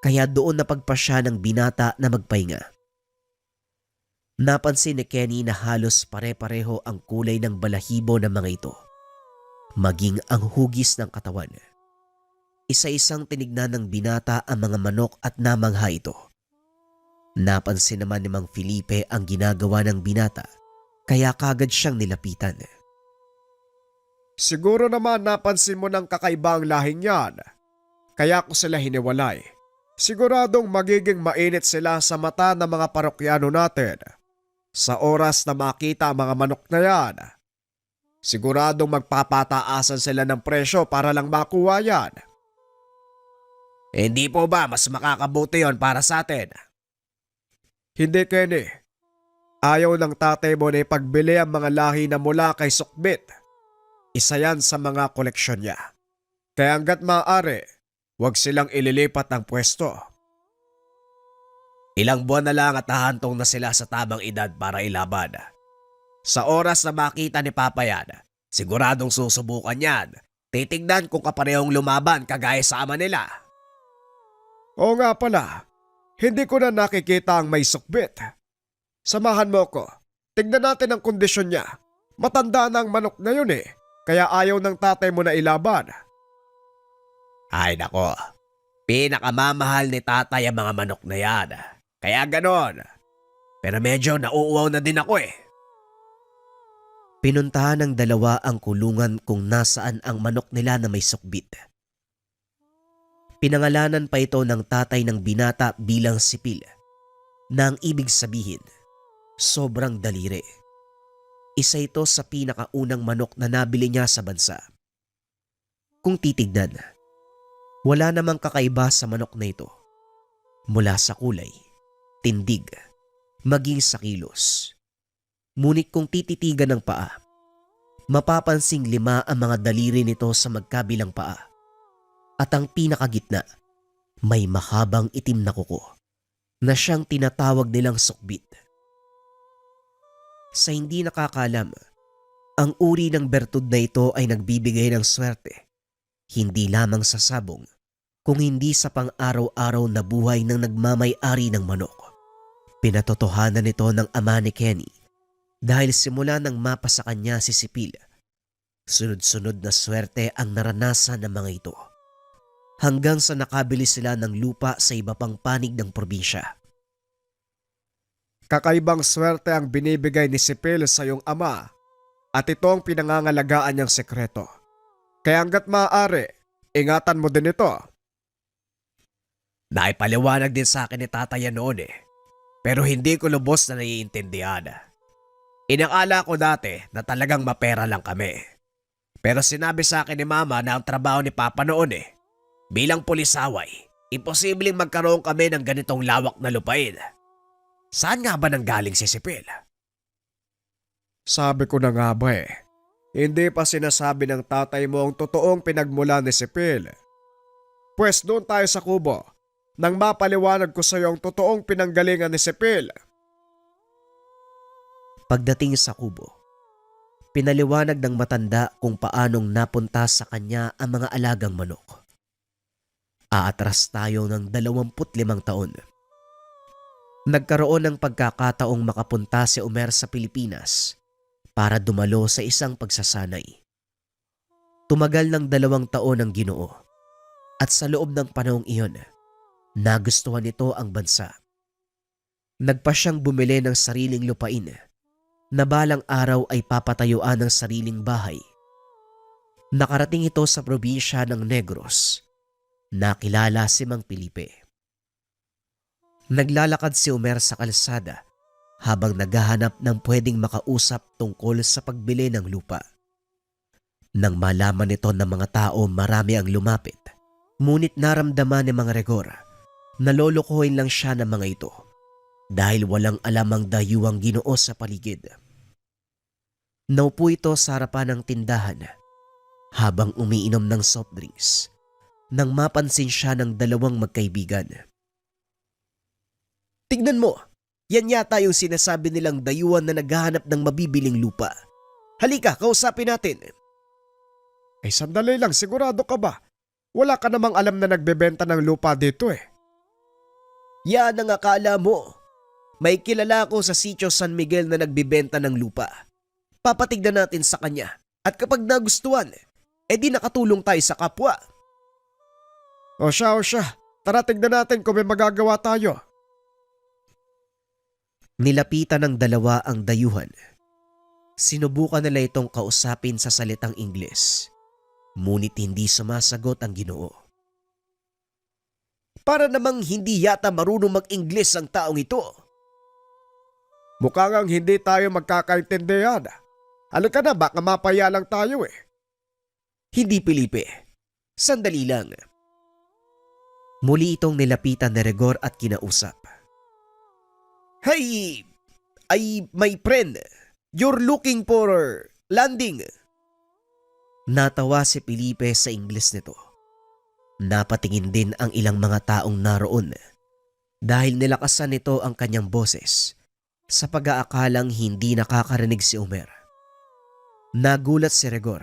kaya doon napagpasya ng binata na magpahinga. Napansin ni Kenny na halos pare-pareho ang kulay ng balahibo ng mga ito, maging ang hugis ng katawan. Isa-isang tinignan ng binata ang mga manok at namangha ito. Napansin naman ni Mang Felipe ang ginagawa ng binata, kaya kagad siyang nilapitan. Siguro naman napansin mo ng kakaiba ang lahing yan. Kaya ko sila hiniwalay. Siguradong magiging mainit sila sa mata ng mga parokyano natin. Sa oras na makita ang mga manok na yan, siguradong magpapataasan sila ng presyo para lang makuha yan. Hindi po ba mas makakabuti yon para sa atin? Hindi, Kenny. Ayaw ng tatay mo na ipagbili ang mga lahi na mula kay Sukbit. Isa yan sa mga koleksyon niya. Kaya hanggat maaari, huwag silang ililipat ng pwesto. Ilang buwan na lang at hahantong na sila sa tamang edad para ilaban. Sa oras na makita ni Papa yan, siguradong susubukan yan. Titignan kung kaparehong lumaban kagaya sa ama nila. Oo nga pala, hindi ko na nakikita ang may sukbit. Samahan mo ko. Tignan natin ang kondisyon niya. Matanda na ang manok na yun kaya ayaw ng tatay mo na ilaban. Ay nako, pinakamamahal ni tatay ang mga manok na yan. Kaya ganon. Pero medyo nauuwaw na din ako . Pinuntahan ng dalawa ang kulungan kung nasaan ang manok nila na may sukbit. Pinangalanan pa ito ng tatay ng binata bilang sipil, na ang ibig sabihin, sobrang daliri. Isa ito sa pinakaunang manok na nabili niya sa bansa. Kung titignan, wala namang kakaiba sa manok na ito. Mula sa kulay, tindig, maging sa kilos. Ngunit kung tititigan ng paa, mapapansing 5 ang mga daliri nito sa magkabilang paa. At ang pinakagitna, may mahabang itim na kuko na siyang tinatawag nilang sukbit. Sa hindi nakakalam, ang uri ng bertud na ito ay nagbibigay ng swerte, hindi lamang sa sabong, kung hindi sa pang-araw-araw na buhay ng nagmamay-ari ng manok. Pinatotohanan nito ng ama ni Kenny dahil simula nang mapa sa kanya si Sipil, sunod-sunod na swerte ang naranasan ng mga ito. Hanggang sa nakabili sila ng lupa sa iba pang panig ng probinsya. Kakaibang swerte ang binibigay ni Sipil sa iyong ama at ito ang pinangangalagaan niyang sekreto. Kaya hanggat maaari, ingatan mo din ito. Naipaliwanag din sa akin ni tatay yan noon pero hindi ko lubos na naiintindihan. Inakala ko dati na talagang mapera lang kami. Pero sinabi sa akin ni mama na ang trabaho ni papa noon bilang pulisaway, imposibleng magkaroon kami ng ganitong lawak na lupain. Saan nga ba nanggaling si Sipil? Sabi ko na nga ba hindi pa sinasabi ng tatay mo ang totoong pinagmula ni Sipil. Pwes doon tayo sa kubo nang mapaliwanag ko sa iyo ang totoong pinanggalingan ni Sipil. Pagdating sa kubo, pinaliwanag ng matanda kung paanong napunta sa kanya ang mga alagang manok. Aatras tayo ng 25 taon. Nagkaroon ng pagkakataong makapunta si Omer sa Pilipinas para dumalo sa isang pagsasanay. Tumagal ng 2 taon ang Ginoo at sa loob ng panahong iyon, nagustuhan nito ang bansa. Nagpa siyang bumili ng sariling lupain na balang araw ay papatayuan ng sariling bahay. Nakarating ito sa probinsya ng Negros. Nakilala si Mang Felipe. Naglalakad si Omer sa kalsada habang naghahanap ng pwedeng makausap tungkol sa pagbili ng lupa. Nang malaman nito ng mga tao marami ang lumapit, ngunit naramdaman ni Mang Rigor na lolokohin lang siya ng mga ito dahil walang alam ang dayuhang Ginoo sa paligid. Naupo ito sa harapan ng tindahan habang umiinom ng soft drinks nang mapansin siya ng 2 magkaibigan. Tignan mo, yan yata yung sinasabi nilang dayuhan na naghahanap ng mabibiling lupa. Halika, kausapin natin. Sandali lang, sigurado ka ba? Wala ka namang alam na nagbebenta ng lupa dito Yan ang akala mo. May kilala ko sa sitio San Miguel na nagbibenta ng lupa. Papatignan natin sa kanya at kapag nagustuhan, di nakatulong tayo sa kapwa. O siya, tara tignan natin kung may magagawa tayo. Nilapitan ng 2 ang dayuhan. Sinubukan nila itong kausapin sa salitang Ingles, ngunit hindi sumasagot ang Ginoo. Para namang hindi yata marunong mag-Ingles ang taong ito. Mukhang hindi tayo magkakaintindihan. Halika na, baka mapaya lang tayo Hindi, Felipe. Sandali lang. Muli itong nilapitan ni Rigor at kinausap. Hey, my friend, you're looking for landing. Natawa si Felipe sa Ingles nito. Napatingin din ang ilang mga taong naroon dahil nilakasan nito ang kanyang boses sa pag-aakalang hindi nakakarinig si Omer. Nagulat si Rigor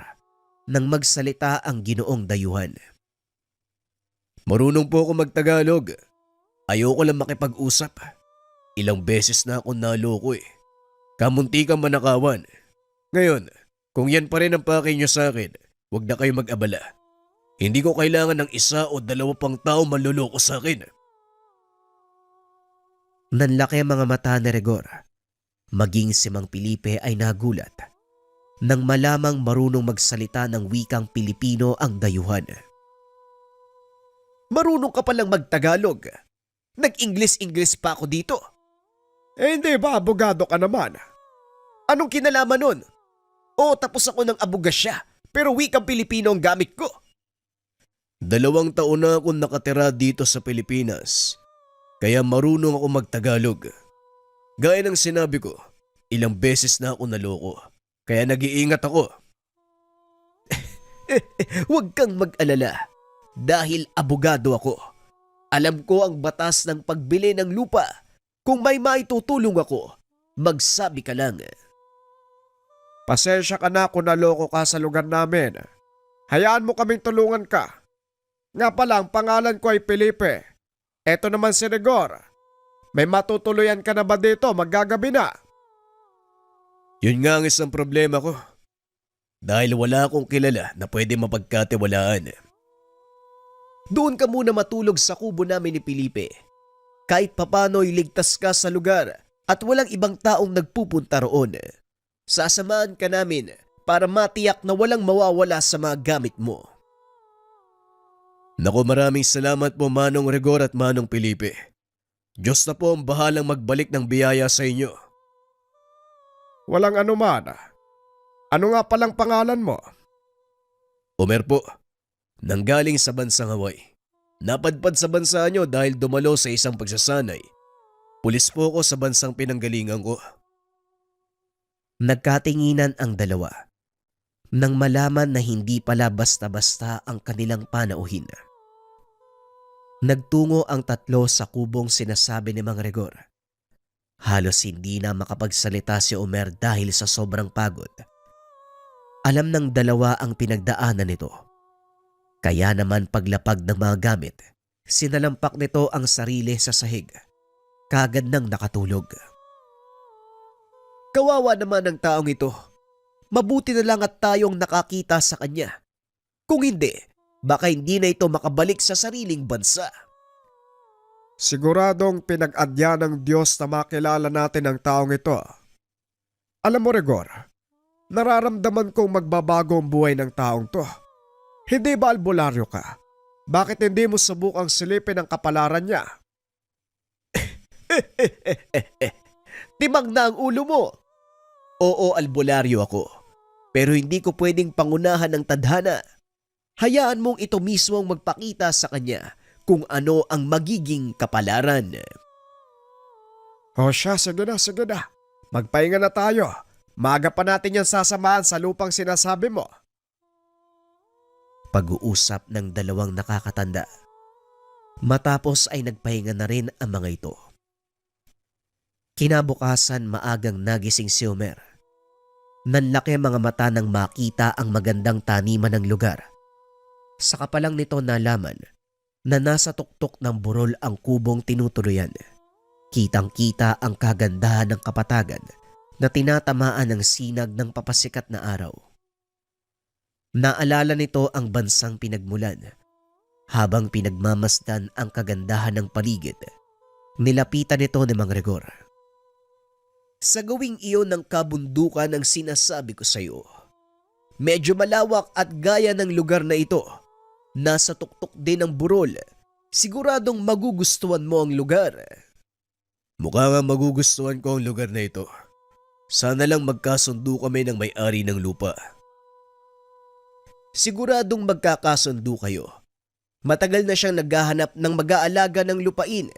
nang magsalita ang Ginoong dayuhan. Marunong po ako magtagalog. Ayoko lang makipag-usap. Ilang beses na ako naloko Kamunti kang manakawan. Ngayon, kung yan pa rin ang pake niyo sa akin, huwag na kayo mag-abala. Hindi ko kailangan ng 1 o 2 pang tao manloloko sa akin. Nanlaki ang mga mata ni Rigor. Maging si Mang Felipe ay nagulat nang malamang marunong magsalita ng wikang Pilipino ang dayuhan. Marunong ka palang magtagalog. Nag-English pa ako dito. Hindi ba abogado ka naman? Anong kinalaman nun? Oo, tapos ako ng abogasya, pero wikang Pilipino ang gamit ko. 2 taon na akong nakatira dito sa Pilipinas, kaya marunong ako magtagalog. Gaya ng sinabi ko, ilang beses na ako naloko, kaya nag-iingat ako. Huwag kang mag-alala. Dahil abogado ako, alam ko ang batas ng pagbili ng lupa. Kung may maitutulong ako, magsabi ka lang. Pasensya ka na kung naloko ka sa lugar namin. Hayaan mo kaming tulungan ka. Nga pala, ang pangalan ko ay Felipe. Eto naman si Rigor. May matutuluyan ka na ba dito? Maggagabi na. Yun nga ang isang problema ko. Dahil wala akong kilala na pwede mapagkatiwalaan. Doon ka muna matulog sa kubo namin ni Felipe. Kahit papano'y ligtas ka sa lugar at walang ibang taong nagpupunta roon. Sasamahan ka namin para matiyak na walang mawawala sa mga gamit mo. Naku, maraming salamat po Manong Rigor at Manong Felipe. Diyos na po ang bahalang magbalik ng biyaya sa inyo. Walang anuman. Ano nga palang pangalan mo? Omer po, nanggaling sa bansang Hawaii. Napadpad sa bansa nyo dahil dumalo sa isang pagsasanay. Pulis po ako sa bansang pinanggalingan ko. Nagkatinginan ang dalawa nang malaman na hindi pala basta-basta ang kanilang panauhin. Nagtungo ang tatlo sa kubong sinasabi ni Mang Rigor. Halos hindi na makapagsalita si Omer dahil sa sobrang pagod. Alam ng dalawa ang pinagdaanan nito. Kaya naman paglapag ng mga gamit, sinalampak nito ang sarili sa sahig. Kagad nang nakatulog. Kawawa naman ang taong ito. Mabuti na lang at tayong nakakita sa kanya. Kung hindi, baka hindi na ito makabalik sa sariling bansa. Siguradong pinag-adya ng Diyos na makilala natin ang taong ito. Alam mo, Rigor, nararamdaman kong magbabago ang buhay ng taong to. Hindi ba albularyo ka? Bakit hindi mo subukang silipin ang kapalaran niya? Timang na ang ulo mo. Oo, albularyo ako. Pero hindi ko pwedeng pangunahan ng tadhana. Hayaan mong ito mismo ang magpakita sa kanya kung ano ang magiging kapalaran. O siya, sige na. Magpahinga na tayo. Maaga pa natin yan sasamahan sa lupang sinasabi mo. Pag-uusap ng dalawang nakakatanda. Matapos ay nagpahinga na rin ang mga ito. Kinabukasan maagang nagising si Omer. Nanlaki mga mata nang makita ang magandang taniman ng lugar. Saka pa lang nito nalaman na nasa tuktok ng burol ang kubong tinutuluyan. Kitang-kita ang kagandahan ng kapatagan na tinatamaan ng sinag ng papasikat na araw. Naalala nito ang bansang pinagmulan. Habang pinagmamasdan ang kagandahan ng paligid, nilapitan nito ni Mang Rigor. Sa gawing iyon ng kabundukan ang sinasabi ko sa iyo. Medyo malawak at gaya ng lugar na ito. Nasa tuktok din ng burol. Siguradong magugustuhan mo ang lugar. Mukha nga magugustuhan ko ang lugar na ito. Sana lang magkasundo kami ng may-ari ng lupa. Siguradong magkakasundo kayo. Matagal na siyang naghahanap ng mag-aalaga ng lupain.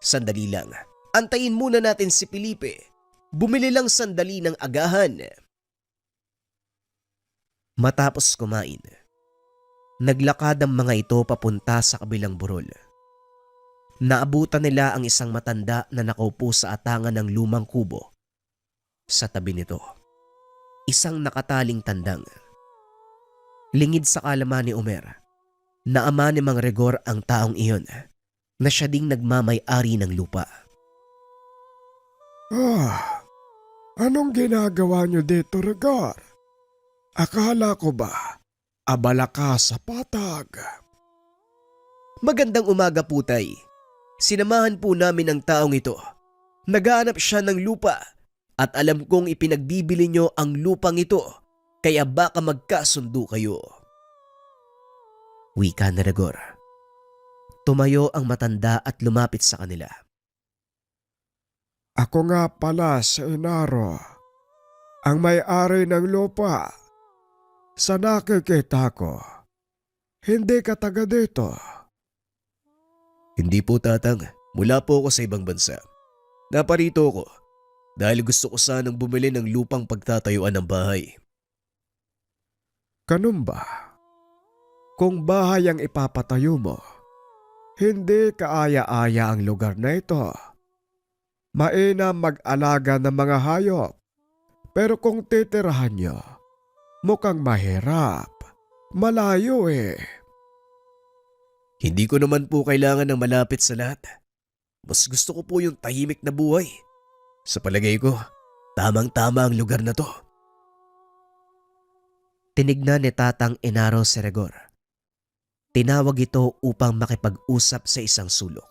Sandali lang. Antayin muna natin si Felipe. Bumili lang sandali ng agahan. Matapos kumain, naglakad ang mga ito papunta sa kabilang burol. Naabutan nila ang isang matanda na nakaupo sa atangan ng lumang kubo. Sa tabi nito, isang nakataling tandang. Lingid sa kalaman ni Omer, na ama ni Mang Rigor ang taong iyon na siya ding nagmamay-ari ng lupa. Anong ginagawa niyo dito, Rigor? Akala ko ba abala ka sa patag? Magandang umaga po, tay. Sinamahan po namin ang taong ito. Naghahanap siya ng lupa At alam kong ipinagbibili nyo ang lupang ito, kaya baka magkasundo kayo. Wika ni Rigor. Tumayo ang matanda at lumapit sa kanila. Ako nga pala si Inaro, ang may-ari ng lupa. Sa nakikita ko, hindi ka taga dito. Hindi po, Tatang. Mula po ako sa ibang bansa. Naparito ako dahil gusto ko sanang bumili ng lupang pagtatayuan ng bahay. Ganun ba? Kung bahay ang ipapatayo mo, hindi kaaya-aya ang lugar na ito. Mainam mag-alaga ng mga hayop. Pero kung titirahan nyo, mukhang mahirap. Malayo eh. Hindi ko naman po kailangan ng malapit sa lahat. Mas gusto ko po yung tahimik na buhay. Sa palagay ko, tamang-tama ang lugar na to. Tinignan ni Tatang Inaro si Rigor. Tinawag ito upang makipag-usap sa isang sulok.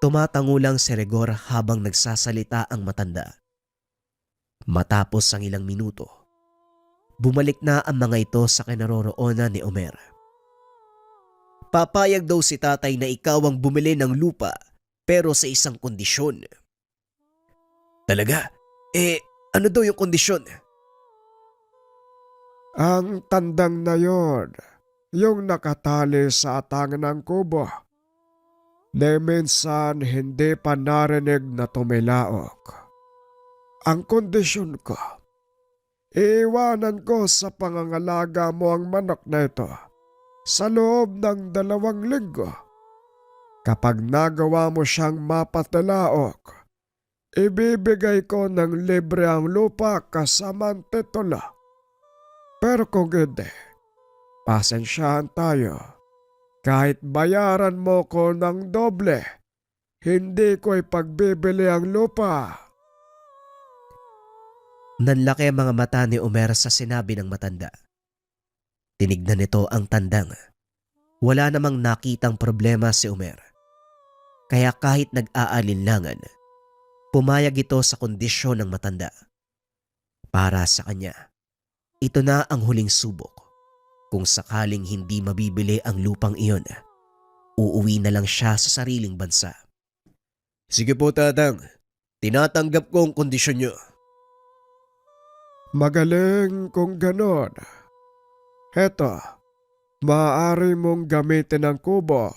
Tumatango lang si Rigor habang nagsasalita ang matanda. Matapos ang ilang minuto, bumalik na ang mga ito sa kinaroroonan ni Omer. Papayag daw si tatay na ikaw ang bumili ng lupa pero sa isang kondisyon. Talaga? Ano daw yung kondisyon? Ang tandang na yon, yung nakatali sa atangan ng kubo, na minsan hindi pa narinig na tumilaok. Ang kondisyon ko, iiwanan ko sa pangangalaga mo ang manok na ito sa loob ng 2 linggo. Kapag nagawa mo siyang mapatalaok, ibibigay ko ng libre ang lupa kasama ang titulo. Pero kung hindi, pasensyahan tayo. Kahit bayaran mo ko ng doble, hindi ko ipagbibili ang lupa. Nanlaki ang mga mata ni Omer sa sinabi ng matanda. Tinignan nito ang tandang. Wala namang nakitang problema si Omer. Kaya kahit nag-aalinlangan, pumayag ito sa kondisyon ng matanda. Para sa kanya, ito na ang huling subok. Kung sakaling hindi mabibili ang lupang iyon, uuwi na lang siya sa sariling bansa. Sige po, Tatang. Tinatanggap ko ang kondisyon niyo. Magaling kung ganon. Heto, maaari mong gamitin ang kubo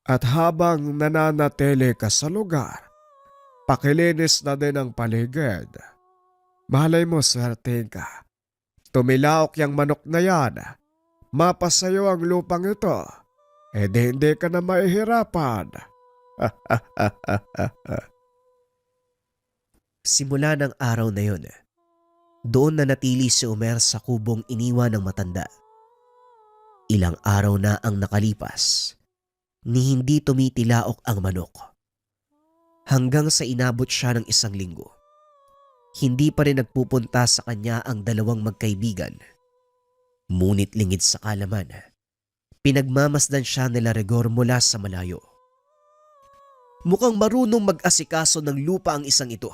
at habang nananatili ka sa lugar, pakilinis na din ang paligid. Malay mo, swerte ka. Tumilaok yung manok na yan. Mapasayo ang lupang ito. Hindi ka na mahihirapan. Simula ng araw na yun, doon na natili si Omer sa kubong iniwan ng matanda. Ilang araw na ang nakalipas, ni hindi tumitilaok ang manok. Hanggang sa inabot siya ng 1 linggo. Hindi pa rin nagpupunta sa kanya ang 2 magkaibigan. Ngunit lingid sa kalaman, pinagmamasdan siya nila Rigor mula sa malayo. Mukhang marunong mag-asikaso ng lupa ang isang ito.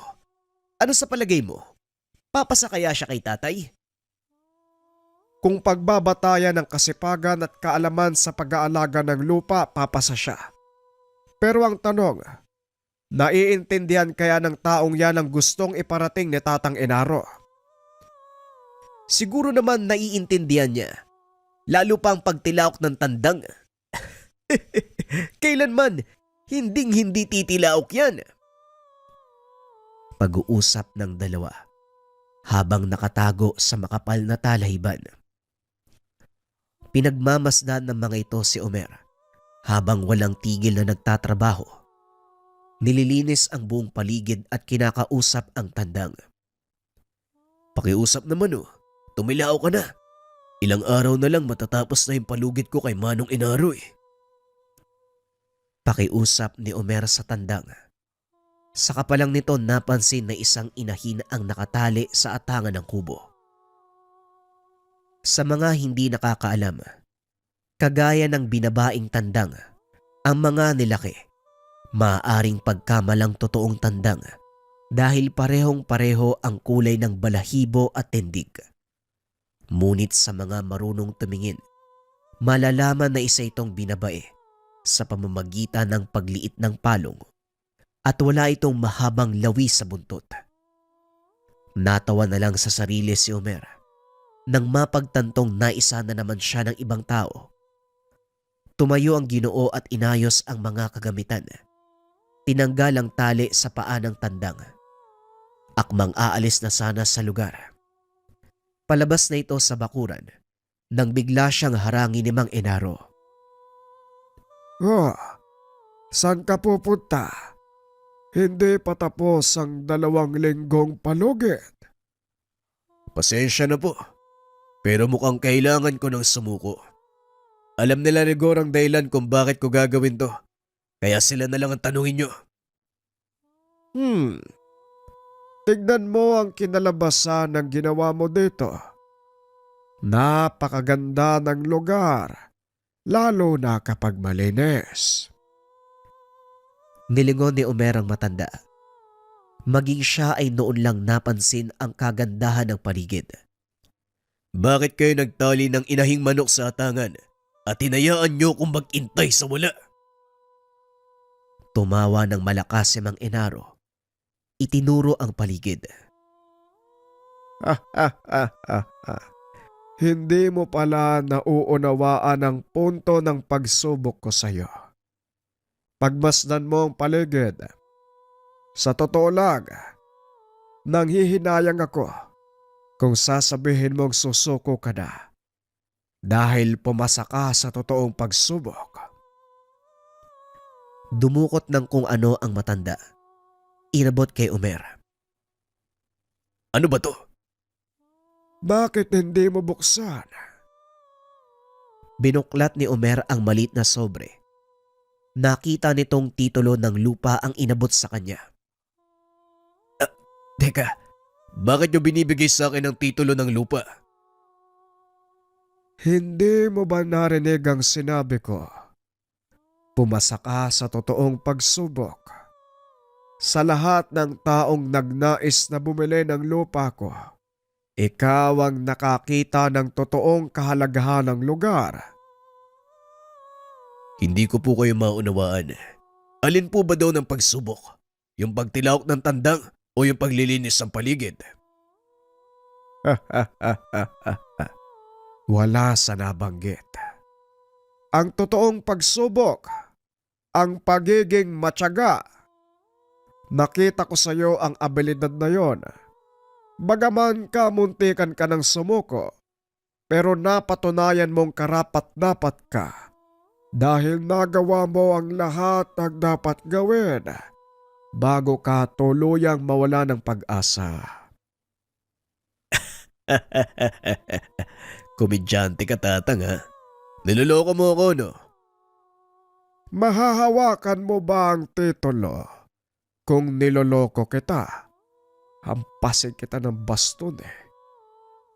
Ano sa palagay mo? Papasa kaya siya kay tatay? Kung pagbabatayan ng kasipagan at kaalaman sa pag-aalaga ng lupa, papasa siya. Pero ang tanong, naiintindihan kaya ng taong yan ang gustong iparating ni Tatang Inaro? Siguro naman naiintindihan niya. Lalo pa ang pagtilaok ng tandang. Kailanman, hindi titilaok yan. Pag-uusap ng dalawa habang nakatago sa makapal na talahiban. Pinagmamasdan ng mga ito si Omer habang walang tigil na nagtatrabaho. Nililinis ang buong paligid at kinakausap ang tandang. Pakiusap naman tumilaok ka na. Ilang araw na lang matatapos na yung palugid ko kay Manong Inaro eh. Pakiusap ni Omer sa tandang. Saka pa lang nito napansin na isang inahin ang nakatali sa atangan ng kubo. Sa mga hindi nakakaalam, kagaya ng binabaing tandang, ang mga nilaki, maaaring pagkamalang totoong tandang dahil parehong-pareho ang kulay ng balahibo at tindig. Ngunit sa mga marunong tumingin, malalaman na isa itong binabae sa pamamagitan ng pagliit ng palong at wala itong mahabang lawi sa buntot. Natawa na lang sa sarili si Omer nang mapagtantong naisa na naman siya ng ibang tao. Tumayo ang Ginoo at inayos ang mga kagamitan. Tinanggal ang tali sa paa ng tandang. Akmang aalis na sana sa lugar. Palabas na ito sa bakuran nang bigla siyang harangin ni Mang Enaro. Oh, saan ka pupunta? Hindi pa tapos ang 2 linggong palugit. Pasensya na po. Pero mukhang kailangan ko ng sumuko. Alam nila ni Gor ang dahilan kung bakit ko gagawin to. Kaya sila na lang ang tanungin nyo. Tignan mo ang kinalabasan ng ginawa mo dito. Napakaganda ng lugar, lalo na kapag malinis. Nilingon ni Omer ang matanda. Maging siya ay noon lang napansin ang kagandahan ng paligid. Bakit kayo nagtali ng inahing manok sa atangan at hinayaan nyo kung mag-intay sa wala? Tumawa ng malakas si Mang Enaro. Itinuro ang paligid. Hindi mo pala nauunawaan ang punto ng pagsubok ko sa iyo. Pagmasdan mo ang paligid. Sa totoo lang, nanghihinayang ako kung sasabihin mong susuko ka na dahil pumasa ka sa totoong pagsubok. Dumukot ng kung ano ang matanda. Inabot kay Omer. Ano ba to? Bakit hindi mo buksan? Binuklat ni Omer ang maliit na sobre. Nakita nitong titulo ng lupa ang inabot sa kanya. Teka, bakit nyo binibigay sa akin ang titulo ng lupa? Hindi mo ba narinig ang sinabi ko? Pumasa ka sa totoong pagsubok. Sa lahat ng taong nagnais na bumili ng lupa ko, ikaw ang nakakita ng totoong kahalagahan ng lugar. Hindi ko po kayo maunawaan. Alin po ba daw ng pagsubok? Yung pagtilawak ng tandang o yung paglilinis ng paligid? Wala sa nabanggit. Ang totoong pagsubok, ang pagiging matyaga. Nakita ko sa iyo ang abilidad na yon. Bagaman kamuntikan ka ng sumuko, pero napatunayan mong karapat-dapat ka dahil nagawa mo ang lahat ng dapat gawin bago ka tuluyang mawala ng pag-asa. Komedyante ka, Tatang, ha? Niloloko mo ako, no? Mahahawakan mo ba ang titulo kung niloloko kita? Hampasin kita ng baston eh.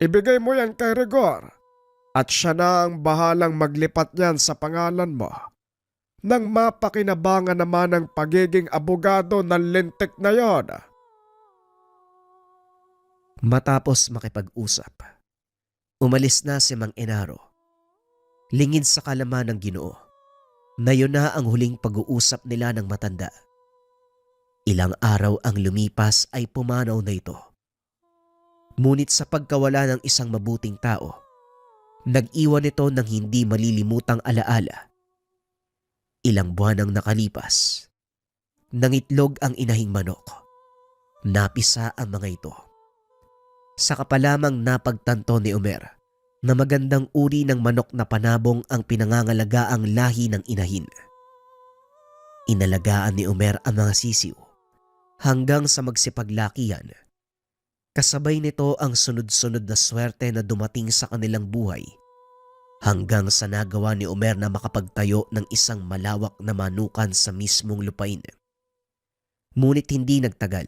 Ibigay mo yan kay Rigor at siya na ang bahalang maglipat yan sa pangalan mo nang mapakinabangan naman ang pagiging abogado ng lintik na yon. Matapos makipag-usap, umalis na si Mang Enaro. Lingid sa kalaman ng Ginoo na yun na ang huling pag-uusap nila ng matanda. Ilang araw ang lumipas ay pumanaw na ito. Ngunit sa pagkawala ng isang mabuting tao, nag-iwan ito ng hindi malilimutang alaala. Ilang buwan ang nakalipas. Nangitlog ang inahing manok. Napisa ang mga ito. Saka pa lamang napagtanto ni Omer na magandang uri ng manok na panabong ang pinangangalagaang lahi ng inahin. Inalagaan ni Omer ang mga sisiw hanggang sa magsipaglakihan. Kasabay nito ang sunod-sunod na swerte na dumating sa kanilang buhay hanggang sa nagawa ni Omer na makapagtayo ng isang malawak na manukan sa mismong lupain. Ngunit hindi nagtagal.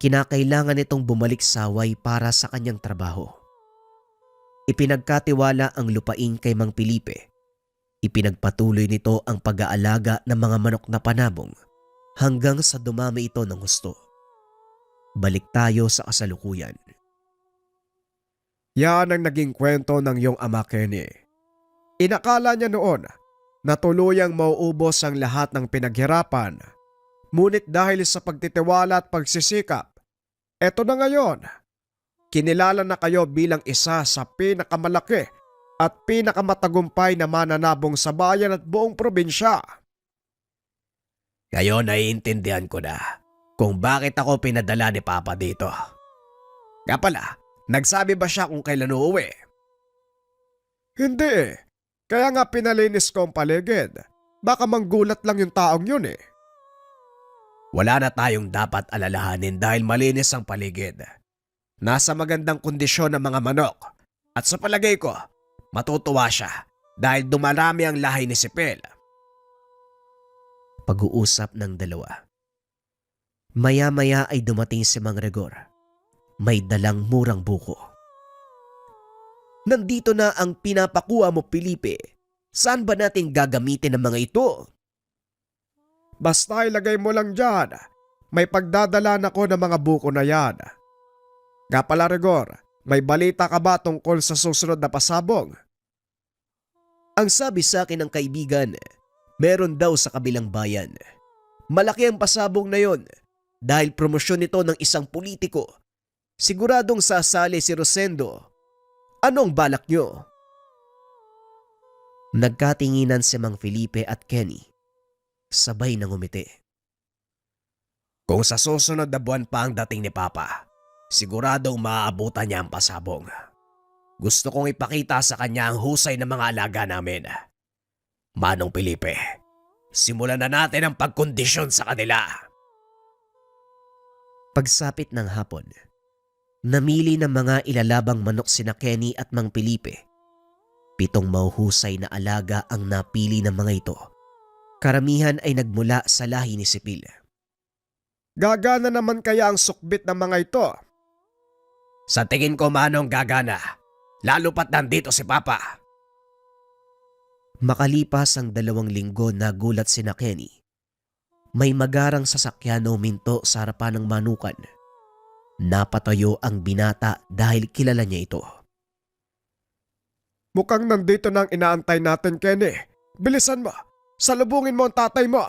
Kinakailangan nitong bumalik sa Hawaii para sa kanyang trabaho. Ipinagkatiwala ang lupain kay Mang Felipe. Ipinagpatuloy nito ang pag-aalaga ng mga manok na panabong hanggang sa dumami ito ng husto. Balik tayo sa kasalukuyan. Yan ang naging kwento ng iyong ama Kenny. Inakala niya noon na tuluyang mauubos ang lahat ng pinaghirapan. Ngunit dahil sa pagtitiwala at pagsisikap, eto na ngayon. Kinilala na kayo bilang isa sa pinakamalaki at pinakamatagumpay na mananabong sa bayan at buong probinsya. Ngayon naiintindihan ko na kung bakit ako pinadala ni Papa dito. Nga pala, nagsabi ba siya kung kailan uuwi? Hindi eh. Kaya nga pinalinis ko ang paligid. Baka manggulat lang yung taong yun eh. Wala na tayong dapat alalahanin dahil malinis ang paligid. Nasa magandang kondisyon ang mga manok. At sa palagay ko, matutuwa siya dahil dumarami ang lahi ni Sipil. Pag-uusap ng dalawa. Maya-maya ay dumating si Mang Rigor. May dalang murang buko. Nandito na ang pinapakuha mo, Felipe. Saan ba natin gagamitin ang mga ito? Basta ilagay mo lang dyan. May pagdadalan ako ng mga buko na yan. Nga pala Rigor, may balita ka ba tungkol sa susunod na pasabong? Ang sabi sa akin ng kaibigan, meron daw sa kabilang bayan. Malaki ang pasabong na yon dahil promosyon nito ng isang politiko. Siguradong sasali si Rosendo. Anong balak nyo? Nagkatinginan si Mang Felipe at Kenny. Sabay nang umiti. Kung sa susunod na buwan pa ang dating ni Papa, siguradong maaabutan niya ang pasabong. Gusto kong ipakita sa kanya ang husay ng mga alaga namin. Manong Felipe, simulan na natin ang pagkondisyon sa kanila. Pagsapit ng hapon, namili ng mga ilalabang manok sina Kenny at Mang Felipe. 7 mahuhusay na alaga ang napili ng mga ito. Karamihan ay nagmula sa lahi ni Sipil. Gagana naman kaya ang sukbit ng mga ito? Sa tingin ko manong gagana, lalo pat nandito si Papa. Makalipas ang 2 linggo nagulat sina Kenny. May magarang sasakyan na huminto sa harapan ng manukan. Napatayo ang binata dahil kilala niya ito. Mukhang nandito na ang inaantay natin, Kenny. Bilisan mo! Salubungin mo ang tatay mo!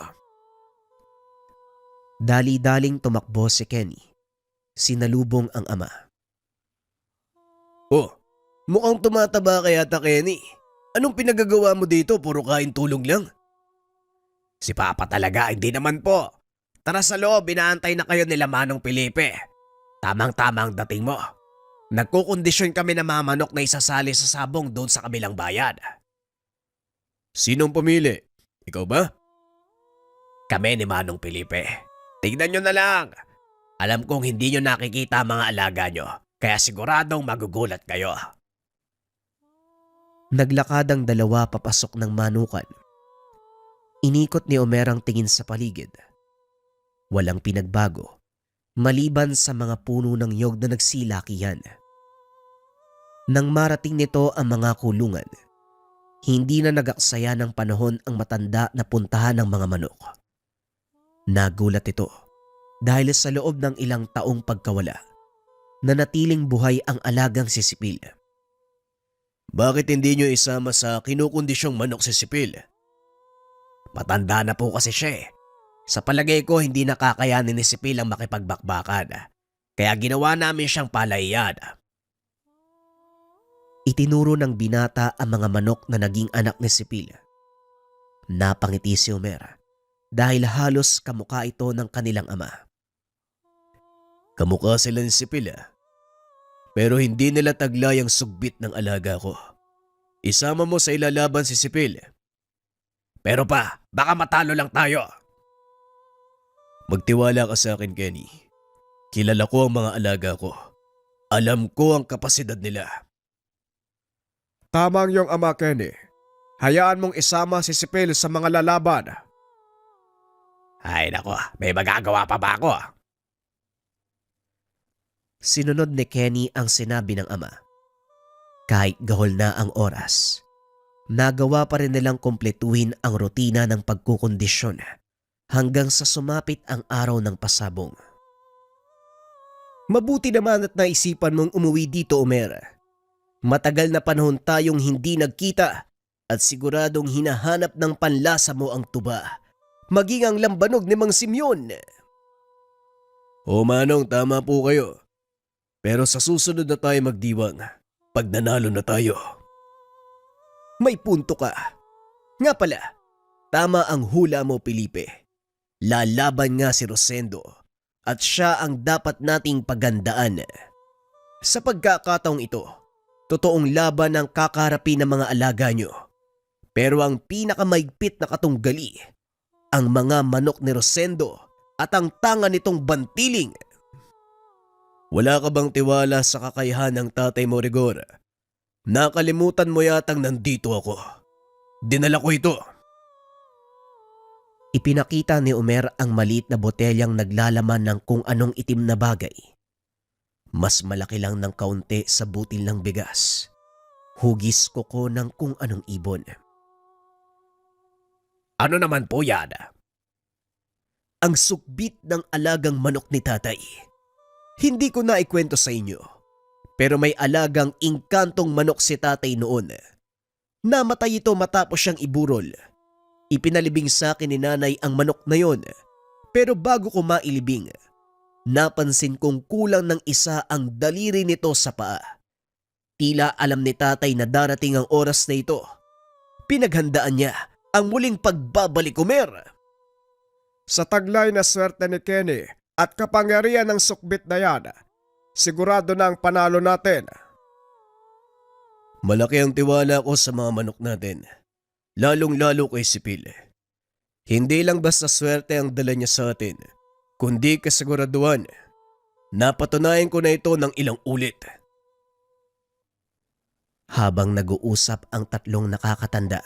Dali-daling tumakbo si Kenny. Sinalubong ang ama. Oh, mukhang tumataba kaya ta Kenny. Anong pinagagawa mo dito? Puro kain tulong lang. Si Papa talaga, hindi naman po. Tara sa loob, inaantay na kayo nila Manong Felipe. Tamang-tama ang dating mo. Nagkukondisyon kami ng mga manok na isasali sa sabong doon sa kabilang bayan. Sinong pumili? Ikaw ba? Kami ni Manong Felipe. Tignan nyo na lang. Alam kong hindi nyo nakikita ang mga alaga nyo, kaya siguradong magugulat kayo. Naglakad ang 2 papasok ng manukan. Inikot ni Omer ang tingin sa paligid. Walang pinagbago, maliban sa mga puno ng nyog na nagsilakihan. Nang marating nito ang mga kulungan, hindi na nagaksaya ng panahon ang matanda na puntahan ng mga manok. Nagulat ito dahil sa loob ng ilang taong pagkawala, nanatiling buhay ang alagang si Sipil. Bakit hindi nyo isama sa kinukondisyong manok si Sipil? Matanda na po kasi siya eh. Sa palagay ko hindi nakakayanin ni Sipil ang makipagbakbakan. Kaya ginawa namin siyang palayan. Itinuro ng binata ang mga manok na naging anak ni Sipil. Napangiti si Omer dahil halos kamukha ito ng kanilang ama. Kamukha sila ni Sipil pero hindi nila taglay ang sugbit ng alaga ko. Isama mo sa ilalaban si Sipil. Pero pa, baka matalo lang tayo. Magtiwala ka sa akin, Kenny. Kilala ko ang mga alaga ko. Alam ko ang kapasidad nila. Tama ang iyong ama, Kenny. Hayaan mong isama si Sipil sa mga lalaban. Ay nako, may magagawa pa ba ako? Sinunod ni Kenny ang sinabi ng ama. Kahit gahol na ang oras, nagawa pa rin nilang kumpletuhin ang rutina ng pagkukondisyon hanggang sa sumapit ang araw ng pasabong. Mabuti naman at naisipan mong umuwi dito, Omer. Matagal na panahon tayong hindi nagkita at siguradong hinahanap ng panlasa mo ang tuba. Maging ang lambanog ni Mang Simeon. O Manong, tama po kayo. Pero sa susunod na tayo magdiwang, pag nanalo na tayo. May punto ka. Nga pala, tama ang hula mo, Felipe. Lalaban nga si Rosendo at siya ang dapat nating pagandaan. Sa pagkakataong ito, totoong laban ang kakarapin ng mga alaga nyo. Pero ang pinakamaigpit na katunggali, ang mga manok ni Rosendo at ang tanga nitong bantiling. Wala ka bang tiwala sa kakayahan ng tatay mo, Rigor? Nakalimutan mo yatang nandito ako. Dinala ko ito. Ipinakita ni Omer ang maliit na botelyang naglalaman ng kung anong itim na bagay. Mas malaki lang ng kaunti sa butil ng bigas. Hugis kuko ng kung anong ibon. Ano naman po yan? Ang sukbit ng alagang manok ni tatay. Hindi ko na ikwento sa inyo, pero may alagang inkantong manok si tatay noon. Namatay ito matapos siyang iburol. Ipinalibing sa akin ni nanay ang manok na yon, pero bago ko mailibing, napansin kong kulang ng isa ang daliri nito sa paa. Tila alam ni tatay na darating ang oras na ito. Pinaghandaan niya ang muling pagbabalik, Omer. Sa taglay na swerte ni Kenny at kapangyarihan ng sukbit na yan, sigurado na ang panalo natin. Malaki ang tiwala ko sa mga manok natin. Lalong-lalo kay Sipil. Hindi lang basta swerte ang dala niya sa atin, kundi kasiguraduhan. Napatunayan ko na ito ng ilang ulit. Habang nag-uusap ang tatlong nakakatanda,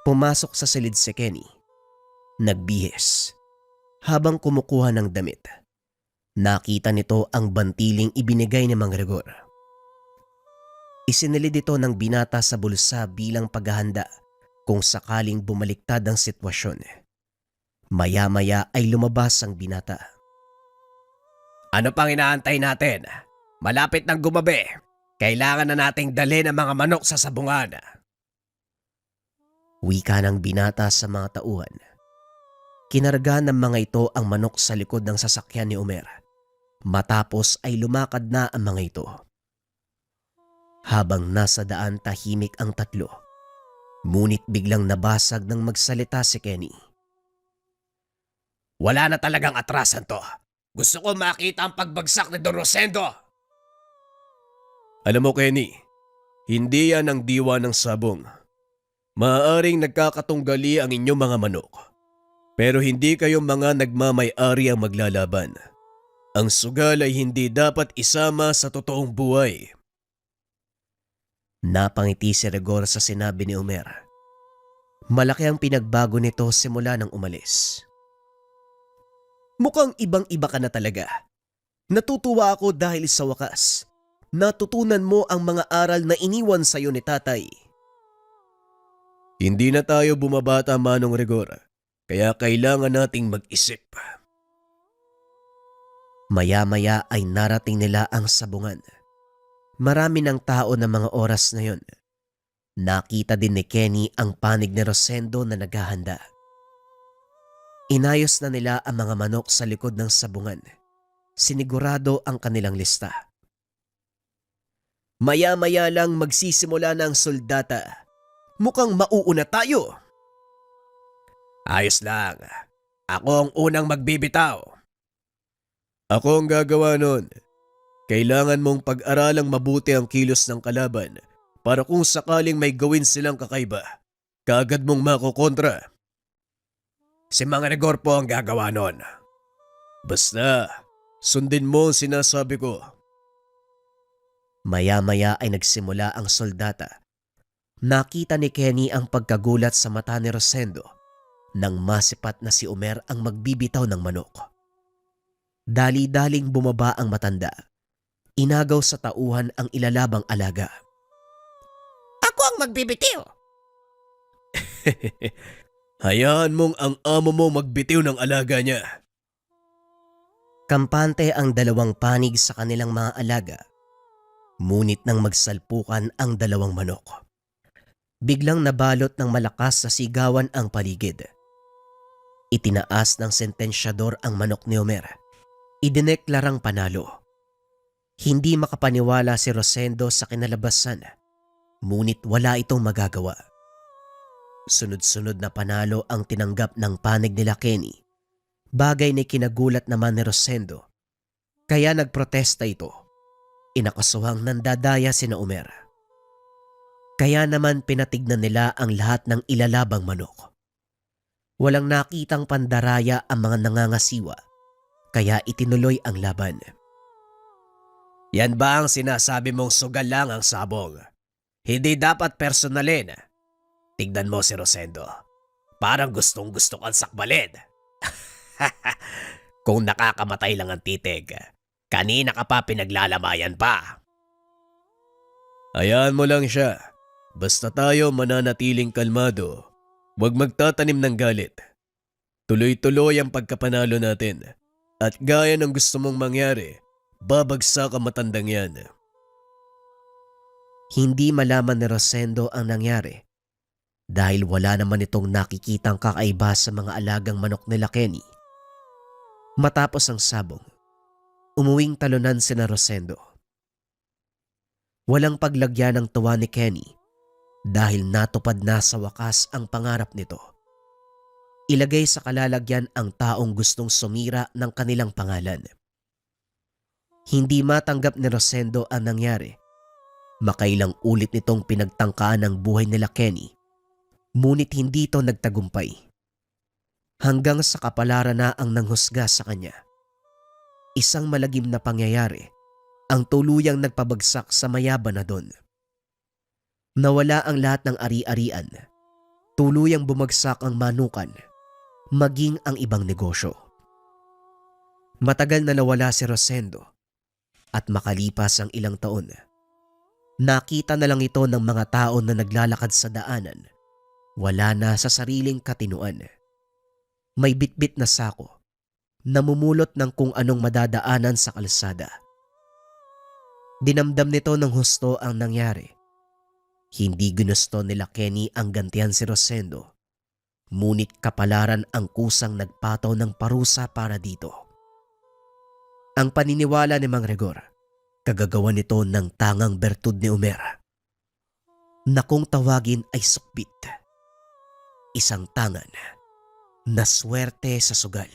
pumasok sa silid si Kenny. Nagbihis. Habang kumukuha ng damit, nakita nito ang bantiling ibinigay ni Mang Rigor. Isinilid ito ng binata sa bulsa bilang paghahanda kung sakaling bumaliktad ang sitwasyon. Maya-maya ay lumabas ang binata. Ano pang inaantay natin? Malapit nang gumabi. Kailangan na nating dalhin ang mga manok sa sabungan. Wika ng binata sa mga tauhan. Kinarga ng mga ito ang manok sa likod ng sasakyan ni Omer. Matapos ay lumakad na ang mga ito. Habang nasa daan tahimik ang tatlo, ngunit biglang nabasag nang magsalita si Kenny. Wala na talagang atrasan to. Gusto ko makita ang pagbagsak ni Don Rosendo. Alam mo, Kenny, hindi yan ang diwa ng sabong. Maaaring nagkakatunggali ang inyong mga manok. Pero hindi kayong mga nagmamay-ari ang maglalaban. Ang sugal ay hindi dapat isama sa totoong buhay. Napangiti si Rigor sa sinabi ni Omer. Malaki ang pinagbago nito simula nang umalis. Mukhang ibang-iba ka na talaga. Natutuwa ako dahil sa wakas, natutunan mo ang mga aral na iniwan sa iyo ni tatay. Hindi na tayo bumabata, Manong Rigor. Kaya kailangan nating mag-isip. Maya-maya ay narating nila ang sabungan. Marami ng tao na mga oras na yon. Nakita din ni Kenny ang panig ni Rosendo na naghahanda. Inayos na nila ang mga manok sa likod ng sabungan. Sinigurado ang kanilang lista. Maya-maya lang magsisimula na ang soldata. Mukhang mauuna tayo. Ayos lang. Ako ang unang magbibitaw. Ako ang gagawa nun. Kailangan mong pag-aralang mabuti ang kilos ng kalaban para kung sakaling may gawin silang kakaiba, kaagad mong makokontra. Si Mang Rigor po ang gagawa nun. Basta, sundin mo ang sinasabi ko. Maya-maya ay nagsimula ang soldata. Nakita ni Kenny ang pagkagulat sa mata ni Rosendo nang masipat na si Omer ang magbibitaw ng manok. Dali-daling bumaba ang matanda. Inagaw sa tauhan ang ilalabang alaga. Ako ang magbibitiw. Hayaan mong ang amo mo magbitiw ng alaga niya. Kampante ang dalawang panig sa kanilang mga alaga. Ngunit nang magsalpukan ang dalawang manok, biglang nabalot ng malakas sa sigawan ang paligid. Itinaas ng sentensyador ang manok ni Omer. Idineklarang panalo. Hindi makapaniwala si Rosendo sa kinalabasan, ngunit wala itong magagawa. Sunod-sunod na panalo ang tinanggap ng panig nila Kenny. Bagay na kinagulat naman ni Rosendo. Kaya nagprotesta ito. Inakasuhang nandadaya sina Omer. Kaya naman pinatignan nila ang lahat ng ilalabang manok. Walang nakitang pandaraya ang mga nangangasiwa, kaya itinuloy ang laban. Yan ba ang sinasabi mong sugal lang ang sabong? Hindi dapat personalin. Tignan mo si Rosendo. Parang gustong-gusto kang sakbalin. Kung nakakamatay lang ang titig, kanina ka pa pinaglalamayan pa. Hayaan mo lang siya. Basta tayo mananatiling kalmado. Huwag magtatanim ng galit. Tuloy-tuloy ang pagkapanalo natin. At gaya ng gusto mong mangyari, babagsak ang matandang yan. Hindi malaman ni Rosendo ang nangyari dahil wala naman itong nakikitang kakaiba sa mga alagang manok nila Kenny. Matapos ang sabong, umuwing talunan sina Rosendo. Walang paglagyan ng tuwa ni Kenny dahil natupad na sa wakas ang pangarap nito. Ilagay sa kalalagyan ang taong gustong sumira ng kanilang pangalan. Hindi matanggap ni Rosendo ang nangyari. Makailang ulit nitong pinagtangkaan ang buhay nila Kenny, ngunit hindi ito nagtagumpay. Hanggang sa kapalaran na ang nanghusga sa kanya. Isang malagim na pangyayari ang tuluyang nagpabagsak sa mayaban na doon. Nawala ang lahat ng ari-arian. Tuluyang bumagsak ang manukan, maging ang ibang negosyo. Matagal na nawala si Rosendo at makalipas ang ilang taon, nakita na lang ito ng mga tao na naglalakad sa daanan. Wala na sa sariling katinuan. May bitbit na sako, namumulot ng kung anong madadaanan sa kalsada. Dinamdam nito ng husto ang nangyari. Hindi ginusto nila Kenny ang gantihan si Rosendo, ngunit kapalaran ang kusang nagpataw ng parusa para dito. Ang paniniwala ni Mang Rigor, kagagawa nito ng tangang bertud ni Omer, na kung tawagin ay sukbit. Isang tangan na swerte sa sugal.